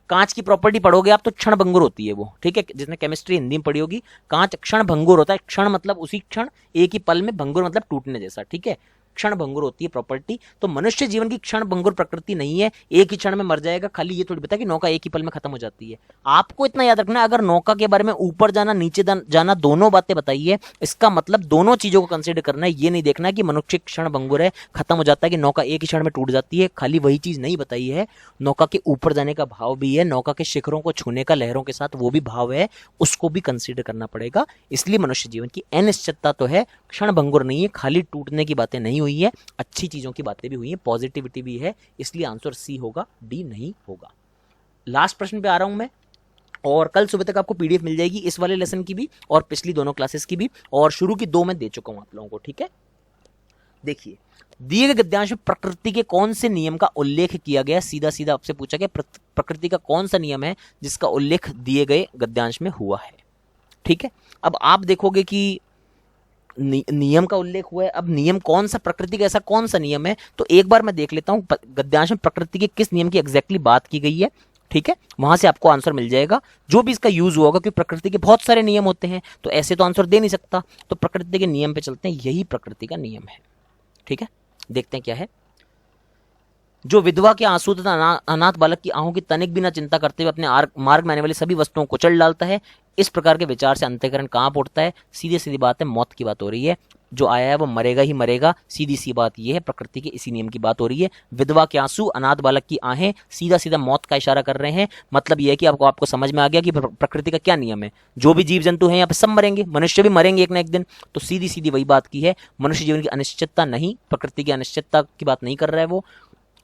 कांच की प्रॉपर्टी पढ़ोगे आप तो क्षण भंगुर होती है वो, ठीक है। जिसने केमिस्ट्री हिंदी में पढ़ी होगी, कांच क्षण भंगुर होता है। क्षण मतलब उसी क्षण, एक ही पल में, भंगुर मतलब टूटने जैसा, ठीक है। क्षण भंगुर होती है प्रॉपर्टी। तो मनुष्य जीवन की क्षण भंगुर प्रकृति नहीं है, एक ही क्षण में मर जाएगा। खाली ये थोड़ी पता कि नौका एक ही पल में खत्म हो जाती है। आपको इतना याद रखना, अगर नौका के बारे में ऊपर जाना नीचे जाना दोनों बातें बताइए, इसका मतलब दोनों चीजों को कंसीडर करना है। ये नहीं देखना कि मनुष्य क्षण भंगुर है, खत्म हो जाता है, कि नौका एक ही क्षण में टूट जाती है। खाली वही चीज नहीं बताई है। नौका के ऊपर जाने का भाव भी है, नौका के शिखरों को छूने का लहरों के साथ वो भी भाव है, उसको भी कंसीडर करना पड़ेगा। इसलिए मनुष्य जीवन की अनिश्चितता तो है, क्षण भंगुर नहीं है, खाली टूटने की बातें नहीं हुई है, अच्छी चीजों की बातें भी हुई हैं, पॉजिटिविटी भी है। इसलिए आंसर सी होगा, डी नहीं होगा। लास्ट प्रश्न पे आ रहा हूं मैं, और कल सुबह तक आपको पीडीएफ मिल जाएगी इस वाले लेसन की भी और पिछली दोनों क्लासेस की भी, और शुरू की 2 मैं दे चुका हूं आप लोगों को, ठीक है। देखिए, दिए गए गद्यांश में प्रकृति के कौन से नियम का उल्लेख किया गया। सीधा सीधा आपसे पूछा गया प्रकृति का कौन सा नियम है जिसका उल्लेख दिए गए गद्यांश में हुआ है, ठीक है। अब आप देखोगे कि नियम का उल्लेख हुआ है। अब नियम कौन सा, प्रकृति का ऐसा कौन सा नियम है, तो एक बार मैं देख लेता हूं गद्यांश में प्रकृति के किस नियम की एग्जैक्टली बात की गई है, ठीक है। वहां से आपको आंसर मिल जाएगा जो भी इसका यूज हुआ होगा, क्योंकि प्रकृति के बहुत सारे नियम होते हैं, तो ऐसे तो आंसर दे नहीं सकता। तो प्रकृति के नियम पे चलते हैं, यही प्रकृति का नियम है, ठीक है। देखते हैं क्या है। जो विधवा के आंसू तथा अनाथ बालक की आहों की तनिक भी न चिंता करते हुए अपने मार्ग में आने वाली सभी वस्तुओं को कुचल डालता है, इस प्रकार के विचार से अंतःकरण कांप उठता है। सीधी सीधी बात है, मौत की बात हो रही है। जो आया है वो मरेगा ही मरेगा, सीधी सी बात ये है। प्रकृति के इसी नियम की बात हो रही है। विधवा के आंसू, अनाथ बालक की आहें, सीधा सीधा मौत का इशारा कर रहे हैं। मतलब यह है कि आपको समझ में आ गया कि प्रकृति का क्या नियम है। जो भी जीव जंतु हैं यहाँ पे सब मरेंगे, मनुष्य भी मरेंगे एक ना एक दिन। तो सीधी सीधी वही बात की है। मनुष्य जीवन की अनिश्चितता नहीं, प्रकृति की अनिश्चितता की बात नहीं कर रहा है वो।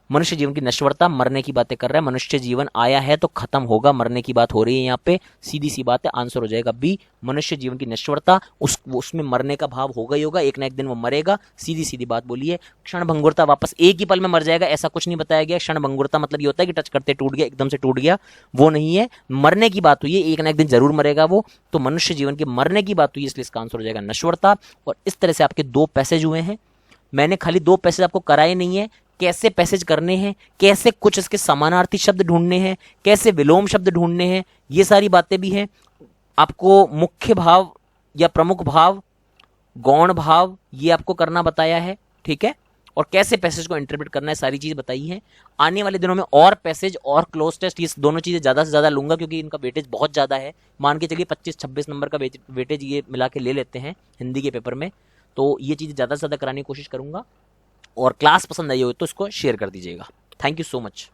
मनुष्य जीवन की नश्वरता, मरने की बातें कर रहा है। मनुष्य जीवन आया है तो खत्म होगा, मरने की बात हो रही है यहाँ पे, सीधी सी बात है, आंसर हो जाएगा बी, मनुष्य जीवन की नश्वरता। उसमें मरने का भाव होगा ही होगा, एक ना एक दिन वो मरेगा, सीधी सीधी बात बोली है। क्षण भंगुरता, वापस एक ही पल में मर जाएगा, ऐसा कुछ नहीं बताया गया। क्षण भंगुरता मतलब ये होता है कि टच करते टूट गया, एकदम से टूट गया, वो नहीं है। मरने की बात हुई है, एक ना एक दिन जरूर मरेगा वो, तो मनुष्य जीवन की मरने की बात हुई है, इसलिए इसका आंसर हो जाएगा नश्वरता। और इस तरह से आपके 2 पैसेज हुए हैं। मैंने खाली 2 पैसेज आपको कराए नहीं है, कैसे पैसेज करने हैं, कैसे कुछ इसके समानार्थी शब्द ढूंढने हैं, कैसे विलोम शब्द ढूंढने हैं, ये सारी बातें भी हैं। आपको मुख्य भाव या प्रमुख भाव, गौण भाव, ये आपको करना बताया है, ठीक है। और कैसे पैसेज को इंटरप्रेट करना है, सारी चीज बताई है। आने वाले दिनों में और पैसेज और क्लोज टेस्ट, ये दोनों चीजें ज्यादा से ज्यादा लूंगा, क्योंकि इनका वेटेज बहुत ज्यादा है। मान के चलिए 25-26 नंबर का वेटेज ये मिला के ले लेते हैं हिंदी के पेपर में, तो ये चीजें ज्यादा से ज्यादा कराने की कोशिश करूंगा। और क्लास पसंद आई हो तो इसको शेयर कर दीजिएगा। Thank you so much.